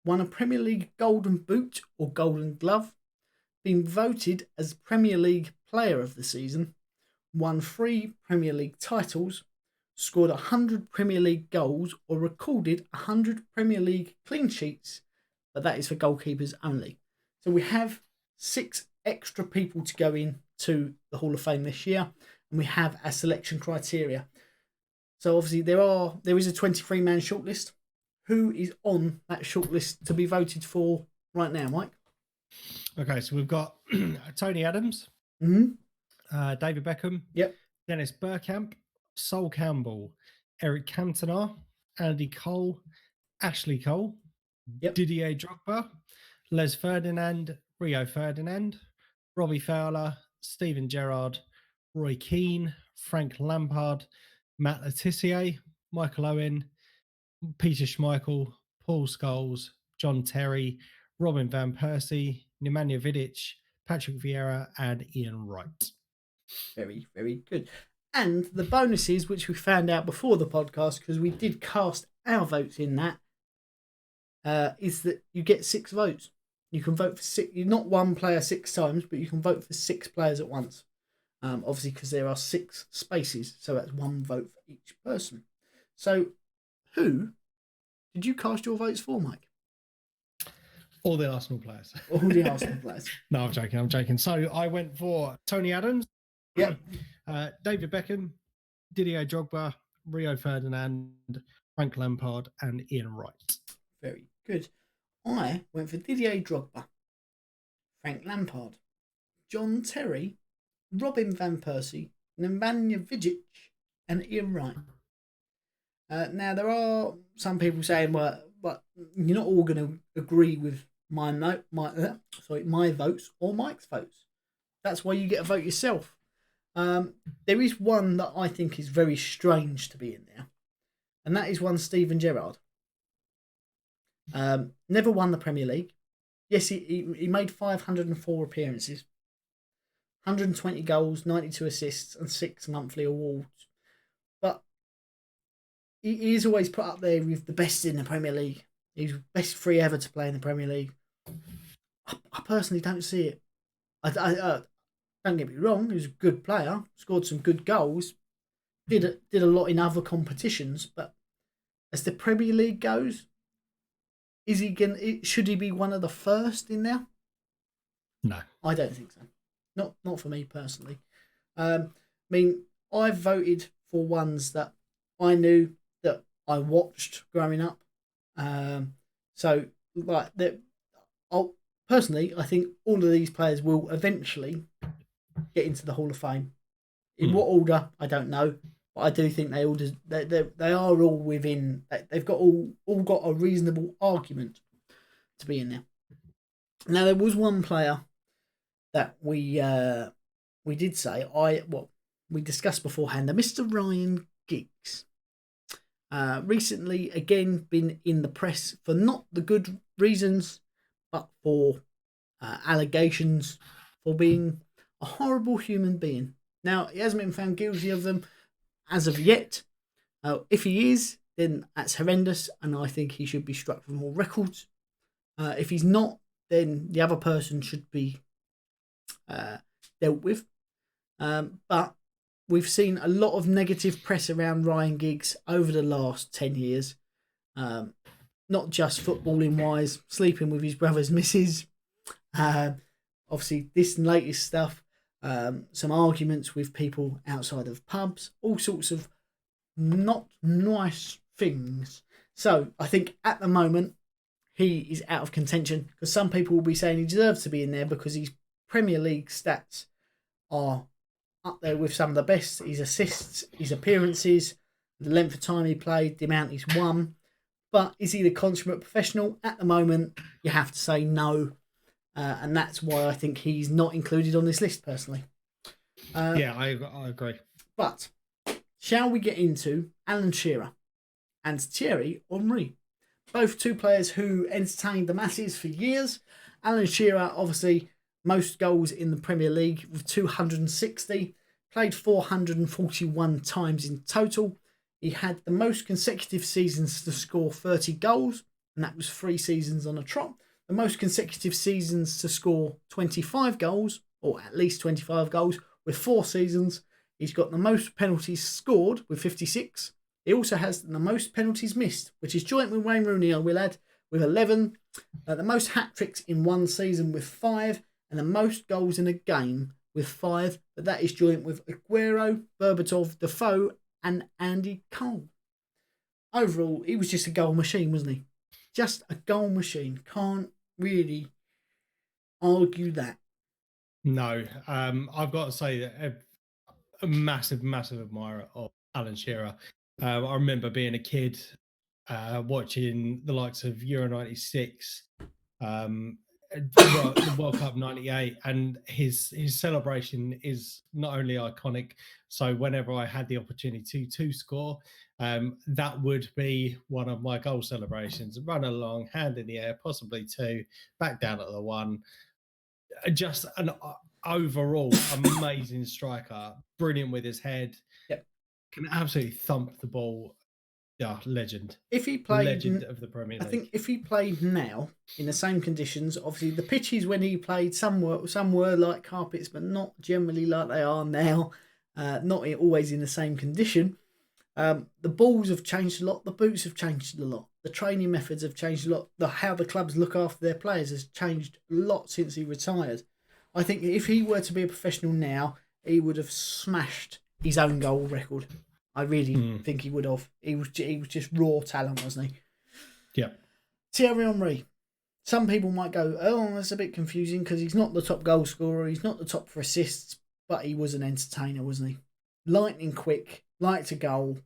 Won a Premier League Golden Boot or Golden Glove. Been voted as Premier League Player of the Season. Won 3 Premier League titles, scored 100 Premier League goals or recorded 100 Premier League clean sheets, but that is for goalkeepers only. So we have 6 extra people to go in to the Hall of Fame this year, and we have our selection criteria. So obviously there is a 23-man shortlist. Who is on that shortlist to be voted for right now, Mike? Okay, so we've got Tony Adams. Mm-hmm. David Beckham, yep. Dennis Bergkamp, Sol Campbell, Eric Cantona, Andy Cole, Ashley Cole, yep. Didier Drogba, Les Ferdinand, Rio Ferdinand, Robbie Fowler, Steven Gerrard, Roy Keane, Frank Lampard, Matt Letizia, Michael Owen, Peter Schmeichel, Paul Scholes, John Terry, Robin Van Persie, Nemanja Vidic, Patrick Vieira, and Ian Wright. Very, very good. And the bonuses, which we found out before the podcast, because we did cast our votes in that, is that you get 6 votes. You can vote for 6, not one player 6 times, but you can vote for 6 players at once. Obviously, because there are 6 spaces, so that's 1 vote for each person. So, who did you cast your votes for, Mike? All the Arsenal players. All the Arsenal players. No, I'm joking. So I went for Tony Adams. Yep. David Beckham, Didier Drogba, Rio Ferdinand, Frank Lampard, and Ian Wright. Very good. I went for Didier Drogba, Frank Lampard, John Terry, Robin Van Persie, Nemanja Vidic, and Ian Wright. Now, there are some people saying, well, but you're not all going to agree with my votes or Mike's votes. That's why you get a vote yourself. There is one that I think is very strange to be in there, and that is one Steven Gerrard. Never won the Premier League. Yes, he made 504 appearances, 120 goals, 92 assists, and 6 monthly awards. But he is always put up there with the best in the Premier League. He's best free ever to play in the Premier League. I personally don't see it. I don't get me wrong, he was a good player, scored some good goals, did a lot in other competitions, but as the Premier League goes, should he be one of the first in there? No. I don't think so. Not for me personally. I mean, I voted for ones that I knew that I watched growing up. So like that, personally, I think all of these players will eventually get into the Hall of Fame. In what order, I don't know, but I do think they are all within. They've got all got a reasonable argument to be in there. Now, there was one player that we did say we discussed beforehand, Mr. Ryan Giggs. Recently, again, been in the press for not the good reasons, but for allegations for being a horrible human being. Now, he hasn't been found guilty of them as of yet. If he is, then that's horrendous, and I think he should be struck from all records. If he's not, then the other person should be dealt with. But we've seen a lot of negative press around Ryan Giggs over the last 10 years. Not just footballing wise, sleeping with his brother's missus, Obviously, this latest stuff, some arguments with people outside of pubs, all sorts of not nice things. So I think at the moment he is out of contention because some people will be saying he deserves to be in there because his Premier League stats are up there with some of the best. His assists, his appearances, the length of time he played, the amount he's won. But is he the consummate professional? At the moment, you have to say no. And that's why I think he's not included on this list, personally. I agree. But shall we get into Alan Shearer and Thierry Henry? Both two players who entertained the masses for years. Alan Shearer, obviously, most goals in the Premier League with 260. Played 441 times in total. He had the most consecutive seasons to score 30 goals, and that was 3 seasons on a trot. The most consecutive seasons to score 25 goals, or at least 25 goals, with 4 seasons. He's got the most penalties scored with 56. He also has the most penalties missed, which is joint with Wayne Rooney, I will add, with 11. The most hat-tricks in one season with 5, and the most goals in a game with 5. But that is joint with Aguero, Berbatov, Defoe, and Andy Cole. Overall, he was just a goal machine, wasn't he? Just a goal machine. Can't really argue that. No, I've got to say that a massive, massive admirer of Alan Shearer. I remember being a kid watching the likes of Euro 96, the World Cup 98, and his celebration is not only iconic. So whenever I had the opportunity to score, that would be one of my goal celebrations. Run along, hand in the air, possibly 2, back down at the 1. Just an overall amazing striker, brilliant with his head. Yep. Can absolutely thump the ball. Yeah, legend. If he played, legend of the Premier League. I think if he played now in the same conditions, obviously the pitches when he played, some were like carpets, but not generally like they are now. Not always in the same condition. The balls have changed a lot. The boots have changed a lot. The training methods have changed a lot. How the clubs look after their players has changed a lot since he retired. I think if he were to be a professional now, he would have smashed his own goal record. I really think he would have. He was just raw talent, wasn't he? Yeah. Thierry Henry. Some people might go, oh, that's a bit confusing because he's not the top goal scorer. He's not the top for assists, but he was an entertainer, wasn't he? Lightning quick, liked a goal.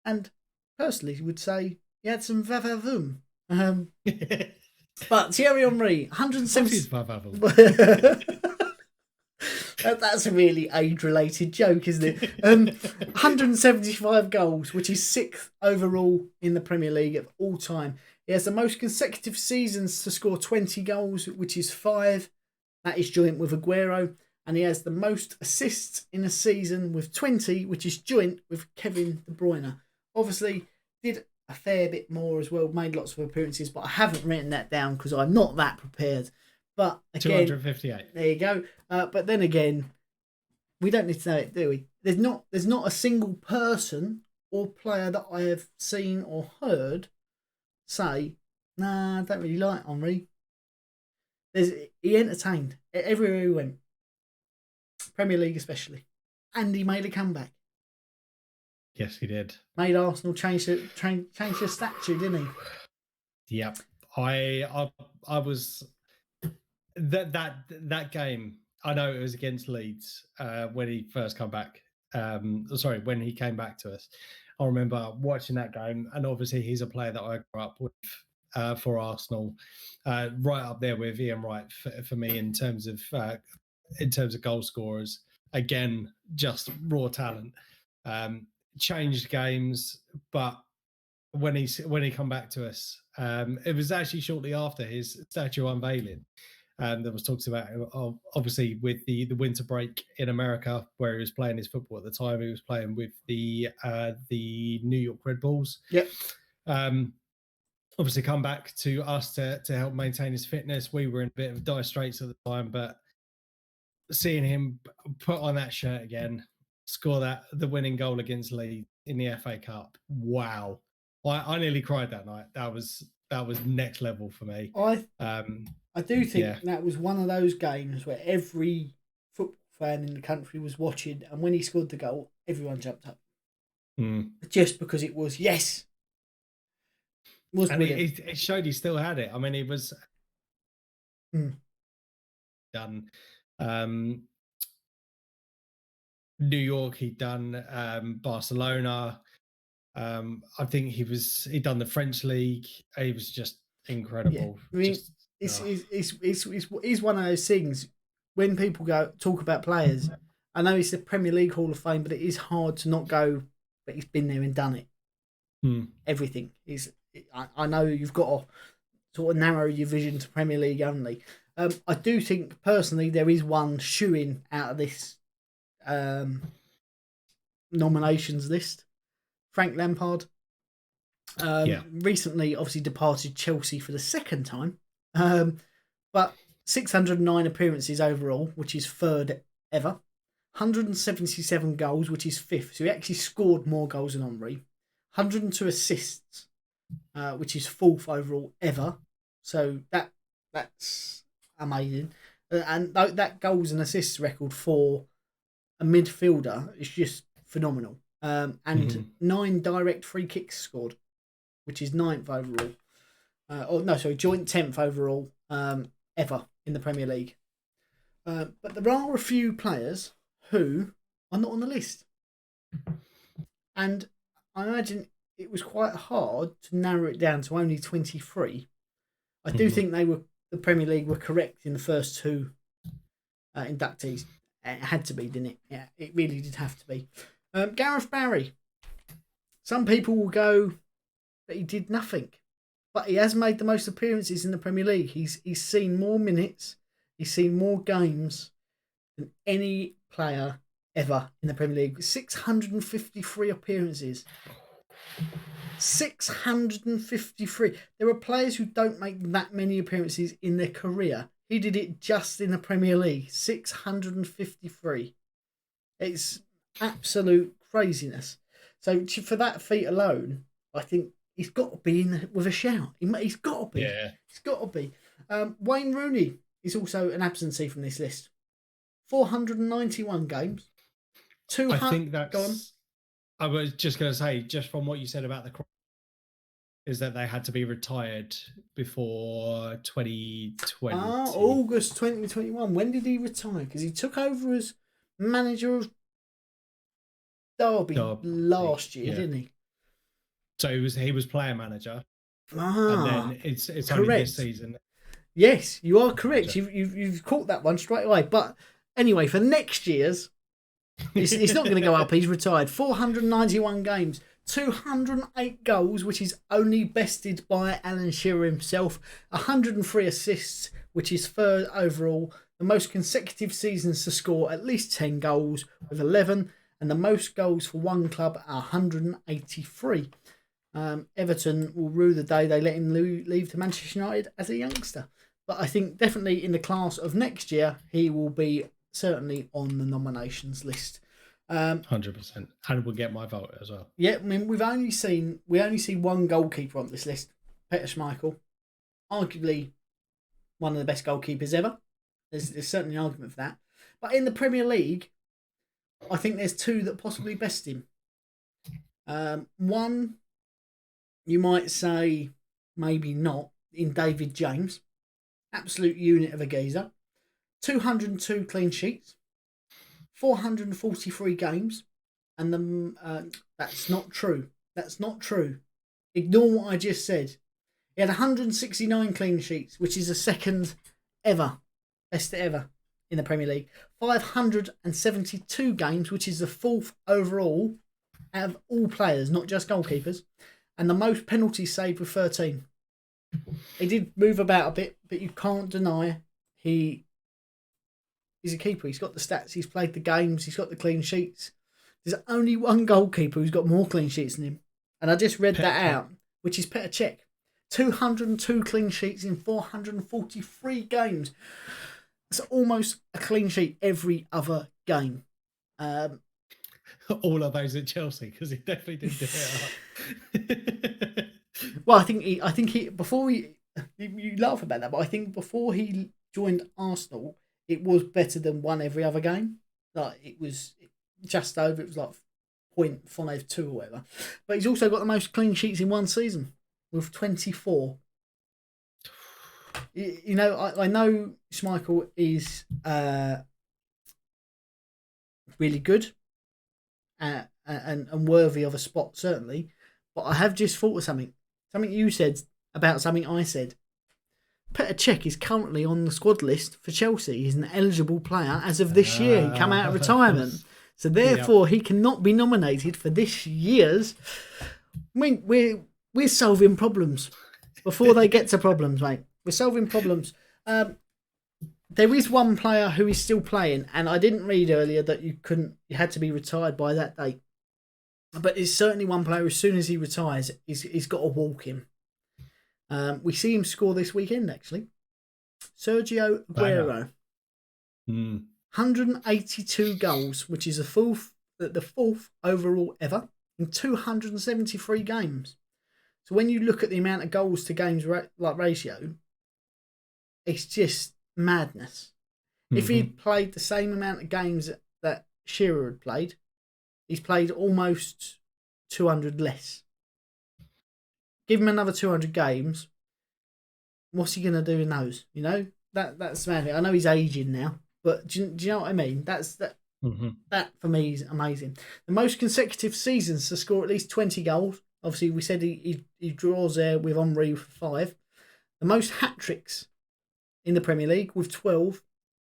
And personally would say he had some va-va-voom. But Thierry Henry, 170... That's a really age-related joke, isn't it? 175 goals, which is 6th overall in the Premier League of all time. He has the most consecutive seasons to score 20 goals, which is 5. That is joint with Aguero. And he has the most assists in a season with 20, which is joint with Kevin De Bruyne. Obviously, did a fair bit more as well, made lots of appearances, but I haven't written that down because I'm not that prepared. But again, 258. There you go. But then again, we don't need to know it, do we? There's not a single person or player that I have seen or heard say, nah, I don't really like Henry. He entertained everywhere he went. Premier League especially. And he made a comeback. Yes, he did. Made Arsenal change their statue, didn't he? Yep. I was that game. I know it was against Leeds when he first come back. When he came back to us. I remember watching that game, and obviously he's a player that I grew up with for Arsenal, right up there with Ian Wright for me in terms of goal scorers. Again, just raw talent. Changed games, but when he come back to us, it was actually shortly after his statue unveiling. There was talks about, obviously, with the winter break in America, where he was playing his football at the time. He was playing with the New York Red Bulls. Yep. Obviously, come back to us to help maintain his fitness. We were in a bit of dire straits at the time, but seeing him put on that shirt again, score the winning goal against Leeds in the FA Cup, wow! I nearly cried that night. That was next level for me. I do think that was one of those games where every football fan in the country was watching, and when he scored the goal, everyone jumped up. Just because it was, yes. It was brilliant. It showed he still had it. I mean, it was done. New York, he'd done Barcelona. I think he'd done the French league. He was just incredible. Yeah. I mean, it's one of those things when people talk about players. I know it's the Premier League Hall of Fame, but it is hard to not go. But he's been there and done it. Everything is. I know you've got to sort of narrow your vision to Premier League only. I do think personally there is one shoe-in out of this nominations list. Frank Lampard. Recently, obviously departed Chelsea for the second time, but 609 appearances overall, which is third ever. 177 goals, which is fifth. So he actually scored more goals than Henry. 102 assists, which is fourth overall ever. So that's amazing. And that goals and assists record for a midfielder is just phenomenal. And 9 direct free kicks scored, which is 9th overall. Joint 10th overall ever in the Premier League. But there are a few players who are not on the list. And I imagine it was quite hard to narrow it down to only 23. I do think the Premier League were correct in the first 2 inductees. It had to be, didn't it? Yeah, it really did have to be. Gareth Barry. Some people will go that he did nothing, but he has made the most appearances in the Premier League. He's seen more minutes, he's seen more games than any player ever in the Premier League. 653 appearances. 653. There are players who don't make that many appearances in their career. He did it just in the Premier League. 653. It's absolute craziness. So for that feat alone, I think he's got to be in with a shout. He's got to be. Yeah. He's got to be. Wayne Rooney is also an absentee from this list. 491 games. I think that's... Go on. I was just going to say, just from what you said about the... is that they had to be retired before 2020. August 2021. When did he retire? Because he took over as manager of Derby last year, didn't he? So he was player manager. And then it's only this season. Yes, you are correct. You've caught that one straight away. But anyway, for next year's, it's not going to go up. He's retired. 491 games. 208 goals, which is only bested by Alan Shearer himself. 103 assists, which is third overall. The most consecutive seasons to score at least 10 goals with 11. And the most goals for one club at 183. Everton will rue the day they let him leave to Manchester United as a youngster. But I think definitely in the class of next year, he will be certainly on the nominations list. 100%, and will get my vote as well. Yeah, I mean we only see one goalkeeper on this list, Peter Schmeichel, arguably one of the best goalkeepers ever. There's certainly an argument for that. But in the Premier League, I think there's 2 that possibly best him. One, you might say maybe not, in David James, absolute unit of a geezer, 202 clean sheets. 443 games, and that's not true. That's not true. Ignore what I just said. He had 169 clean sheets, which is the second ever, best ever in the Premier League. 572 games, which is the 4th overall out of all players, not just goalkeepers, and the most penalties saved with 13. He did move about a bit, but you can't deny he's a keeper. He's got the stats. He's played the games. He's got the clean sheets. There's only one goalkeeper who's got more clean sheets than him. And I just read that out, which is Petr Cech. 202 clean sheets in 443 games. It's almost a clean sheet every other game. all of those at Chelsea because he definitely did do it up. Well, I think he before he you laugh about that, but I think before he joined Arsenal, it was better than one every other game. Like it was just over. It was like 0.52 or whatever. But he's also got the most clean sheets in one season with 24. You know, I know Schmeichel is really good and worthy of a spot, certainly. But I have just thought of something. Something you said about something I said. Petr Cech is currently on the squad list for Chelsea. He's an eligible player as of this year. He come out of retirement. So therefore, he cannot be nominated for this year's. I mean, we're solving problems before they get to problems, mate. We're solving problems. There is one player who is still playing, and I didn't read earlier that you had to be retired by that date. But it's certainly one player. As soon as he retires, he's got to walk him. We see him score this weekend, actually. Sergio Aguero. 182 goals, which is the fourth overall ever in 273 games. So when you look at the amount of goals to games ratio, it's just madness. If he'd played the same amount of games that Shearer had played, he's played almost 200 less. Give him another 200 games. What's he going to do in those? You know, that's mad. I know he's aging now, but do you know what I mean? That for me is amazing. The most consecutive seasons to score at least 20 goals. Obviously, we said he draws there with Henry for 5. The most hat-tricks in the Premier League with 12.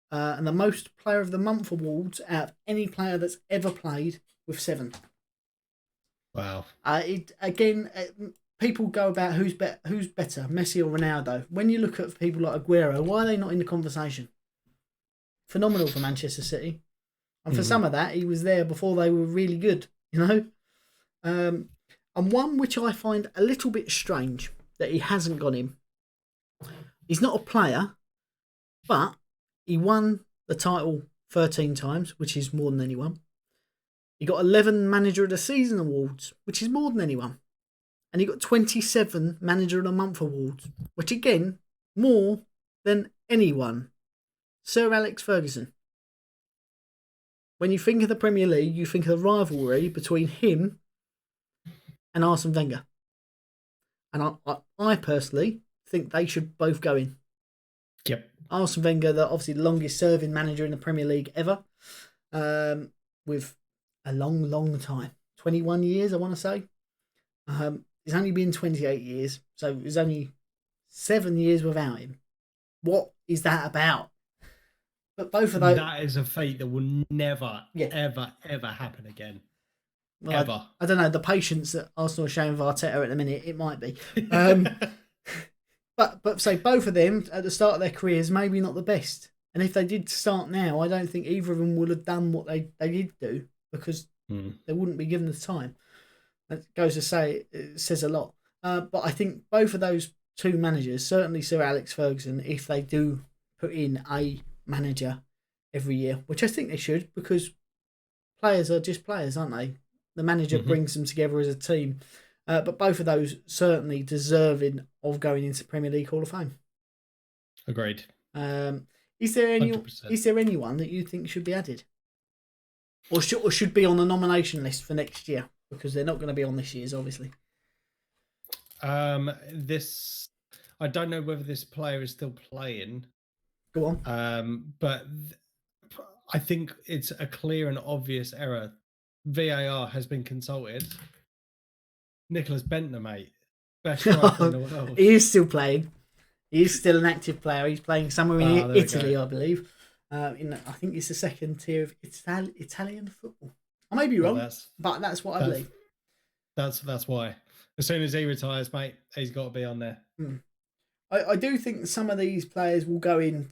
And the most Player of the Month awards out of any player that's ever played with 7. Wow. People go about who's better, Messi or Ronaldo. When you look at people like Aguero, why are they not in the conversation? Phenomenal for Manchester City. And for some of that, he was there before they were really good, you know? And one which I find a little bit strange that he hasn't gone in. He's not a player, but he won the title 13 times, which is more than anyone. He got 11 Manager of the Season awards, which is more than anyone. And he got 27 Manager of the Month awards, which again, more than anyone. Sir Alex Ferguson. When you think of the Premier League, you think of the rivalry between him and Arsene Wenger. And I personally think they should both go in. Yep. Arsene Wenger, obviously the longest serving manager in the Premier League ever, with a long time. 21 years, I want to say. He's only been 28 years, so there's only 7 years without him. What is that about? But both of those... That is a fate that will never, ever happen again. Well, ever. I don't know, the patience that Arsenal are showing with Arteta at the minute, it might be. But say both of them at the start of their careers, maybe not the best. And if they did start now, I don't think either of them would have done what they did do because they wouldn't be given the time. That goes to say, it says a lot. But I think both of those two managers, certainly Sir Alex Ferguson, if they do put in a manager every year, which I think they should, because players are just players, aren't they? The manager brings them together as a team. But both of those certainly deserving of going into Premier League Hall of Fame. Agreed. Is there 100%. Is there anyone that you think should be added, or should be on the nomination list for next year? Because they're not going to be on this year's, obviously. I don't know whether this player is still playing. Go on. But I think it's a clear and obvious error. VAR has been consulted. Nicholas Bentner, mate. Best striker in the world. He is still playing. He is still an active player. He's playing somewhere in Italy, I believe. I think it's the second tier of Italian football. I may be wrong, but that's what I believe. That's why. As soon as he retires, mate, he's got to be on there. I do think some of these players will go in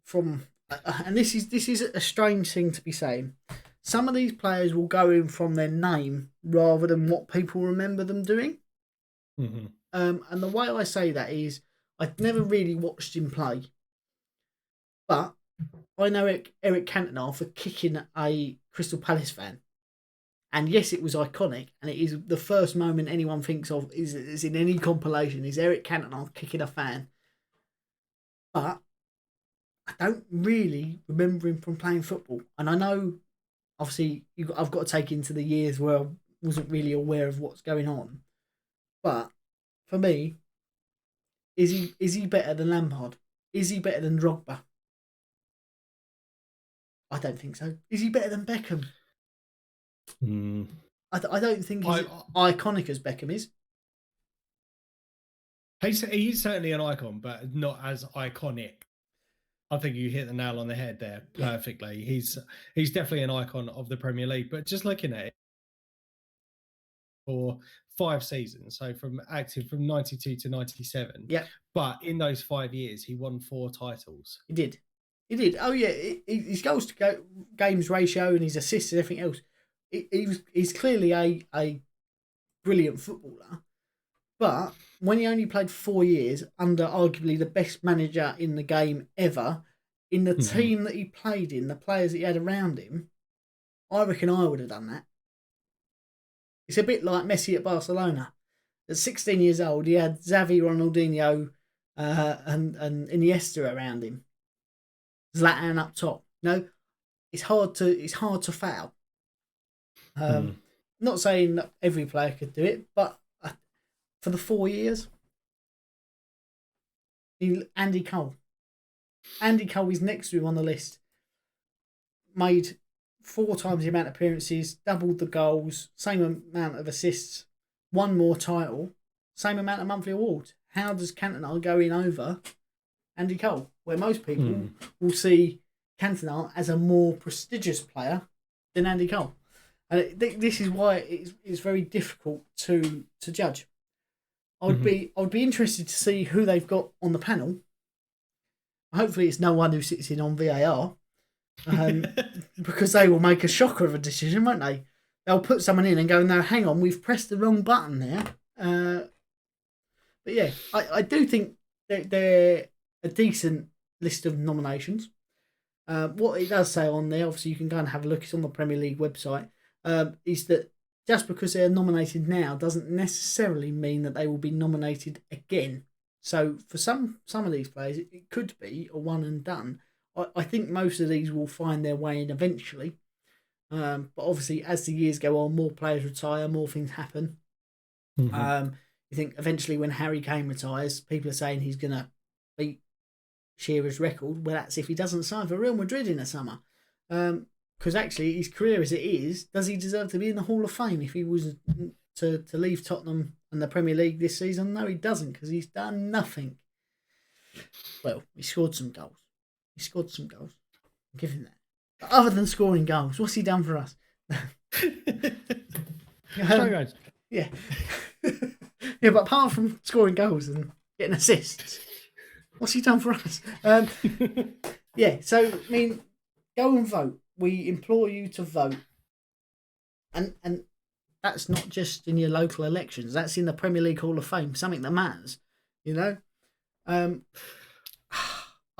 from, and this is a strange thing to be saying. Some of these players will go in from their name rather than what people remember them doing. And the way I say that is, I'd never really watched him play, but I know Eric Cantona for kicking a Crystal Palace fan. And yes, it was iconic, and it is the first moment anyone thinks of is in any compilation is Eric Cantona kicking a fan. But I don't really remember him from playing football. And I know, obviously, I've got to take into the years where I wasn't really aware of what's going on. But for me, is he better than Lampard? Is he better than Drogba? I don't think so. Is he better than Beckham? I don't think he's iconic as Beckham is. He's certainly an icon, but not as iconic. I think you hit the nail on the head there perfectly. He's definitely an icon of the Premier League. But just looking at it for 5 seasons, so from 92 to 97. Yeah. But in those 5 years, he won 4 titles. He did. Oh yeah, his goals to games ratio and his assists and everything else. He's clearly a brilliant footballer. But when he only played 4 years under arguably the best manager in the game ever, in the team that he played in, the players that he had around him, I reckon I would have done that. It's a bit like Messi at Barcelona. At 16 years old, he had Xavi, Ronaldinho, and Iniesta around him. Zlatan up top. It's hard to foul. Not saying that every player could do it, but for the 4 years, Andy Cole. Andy Cole is next to him on the list. Made 4 times the amount of appearances, doubled the goals, same amount of assists, won more title, same amount of monthly awards. How does Cantona go in over Andy Cole? Where most people will see Cantona as a more prestigious player than Andy Cole. And this is why it's very difficult to judge. I'd be interested to see who they've got on the panel. Hopefully it's no one who sits in on VAR, because they will make a shocker of a decision, won't they? They'll put someone in and go, no, hang on, we've pressed the wrong button there. But yeah, I do think they're a decent list of nominations. What it does say on there, obviously you can go and have a look, it's on the Premier League website, is that just because they're nominated now doesn't necessarily mean that they will be nominated again. So for some of these players, it could be a one and done. I think most of these will find their way in eventually. But obviously, as the years go on, more players retire, more things happen. You think eventually when Harry Kane retires, people are saying he's going to beat Shearer's record. Well, that's if he doesn't sign for Real Madrid in the summer. Because actually, his career as it is, does he deserve to be in the Hall of Fame if he was to leave Tottenham and the Premier League this season? No, he doesn't, because he's done nothing. Well, he scored some goals. I'll give him that. But other than scoring goals, what's he done for us? Yeah. Yeah, but apart from scoring goals and getting assists, what's he done for us? Yeah, so, I mean, go and vote. We implore you to vote. And that's not just in your local elections. That's in the Premier League Hall of Fame, something that matters, you know?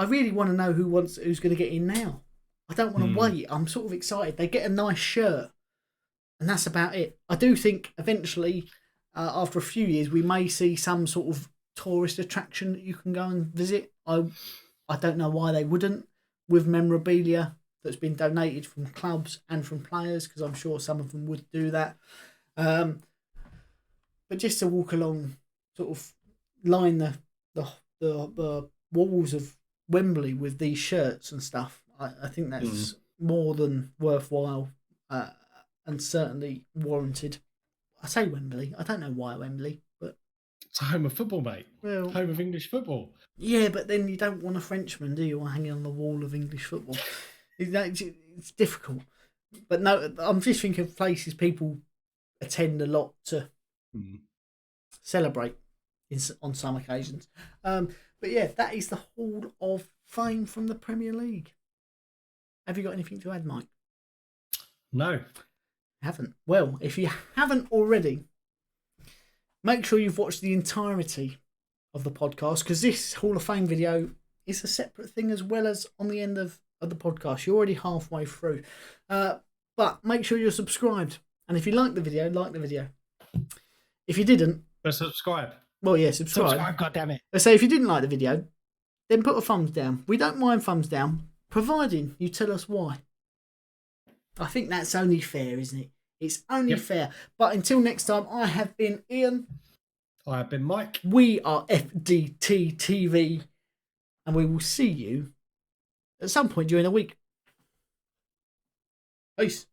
I really want to know who's going to get in now. I don't want to wait. I'm sort of excited. They get a nice shirt, and that's about it. I do think eventually, after a few years, we may see some sort of tourist attraction that you can go and visit. I don't know why they wouldn't, with memorabilia that's been donated from clubs and from players, because I'm sure some of them would do that. But just to walk along, sort of line the walls of Wembley with these shirts and stuff, I think that's more than worthwhile, and certainly warranted. I say Wembley. I don't know why Wembley, but it's a home of football, mate. Well, home of English football. Yeah, but then you don't want a Frenchman, do you, hanging on the wall of English football? It's difficult. But no, I'm just thinking of places people attend a lot to celebrate on some occasions. But yeah, that is the Hall of Fame from the Premier League. Have you got anything to add, Mike? No. Haven't? Well, if you haven't already, make sure you've watched the entirety of the podcast, because this Hall of Fame video is a separate thing as well as on the end of the podcast. You're already halfway through. But make sure you're subscribed And if you like the video, like the video. If you didn't, but subscribe. Well, yeah, subscribe. Subscribe, goddammit. So if you didn't like the video, then put a thumbs down. We don't mind thumbs down, providing you tell us why. I think that's only fair, isn't it? It's only fair. But until next time, I have been Ian. I have been Mike. We are FDT TV. And we will see you at some point during the week. Peace.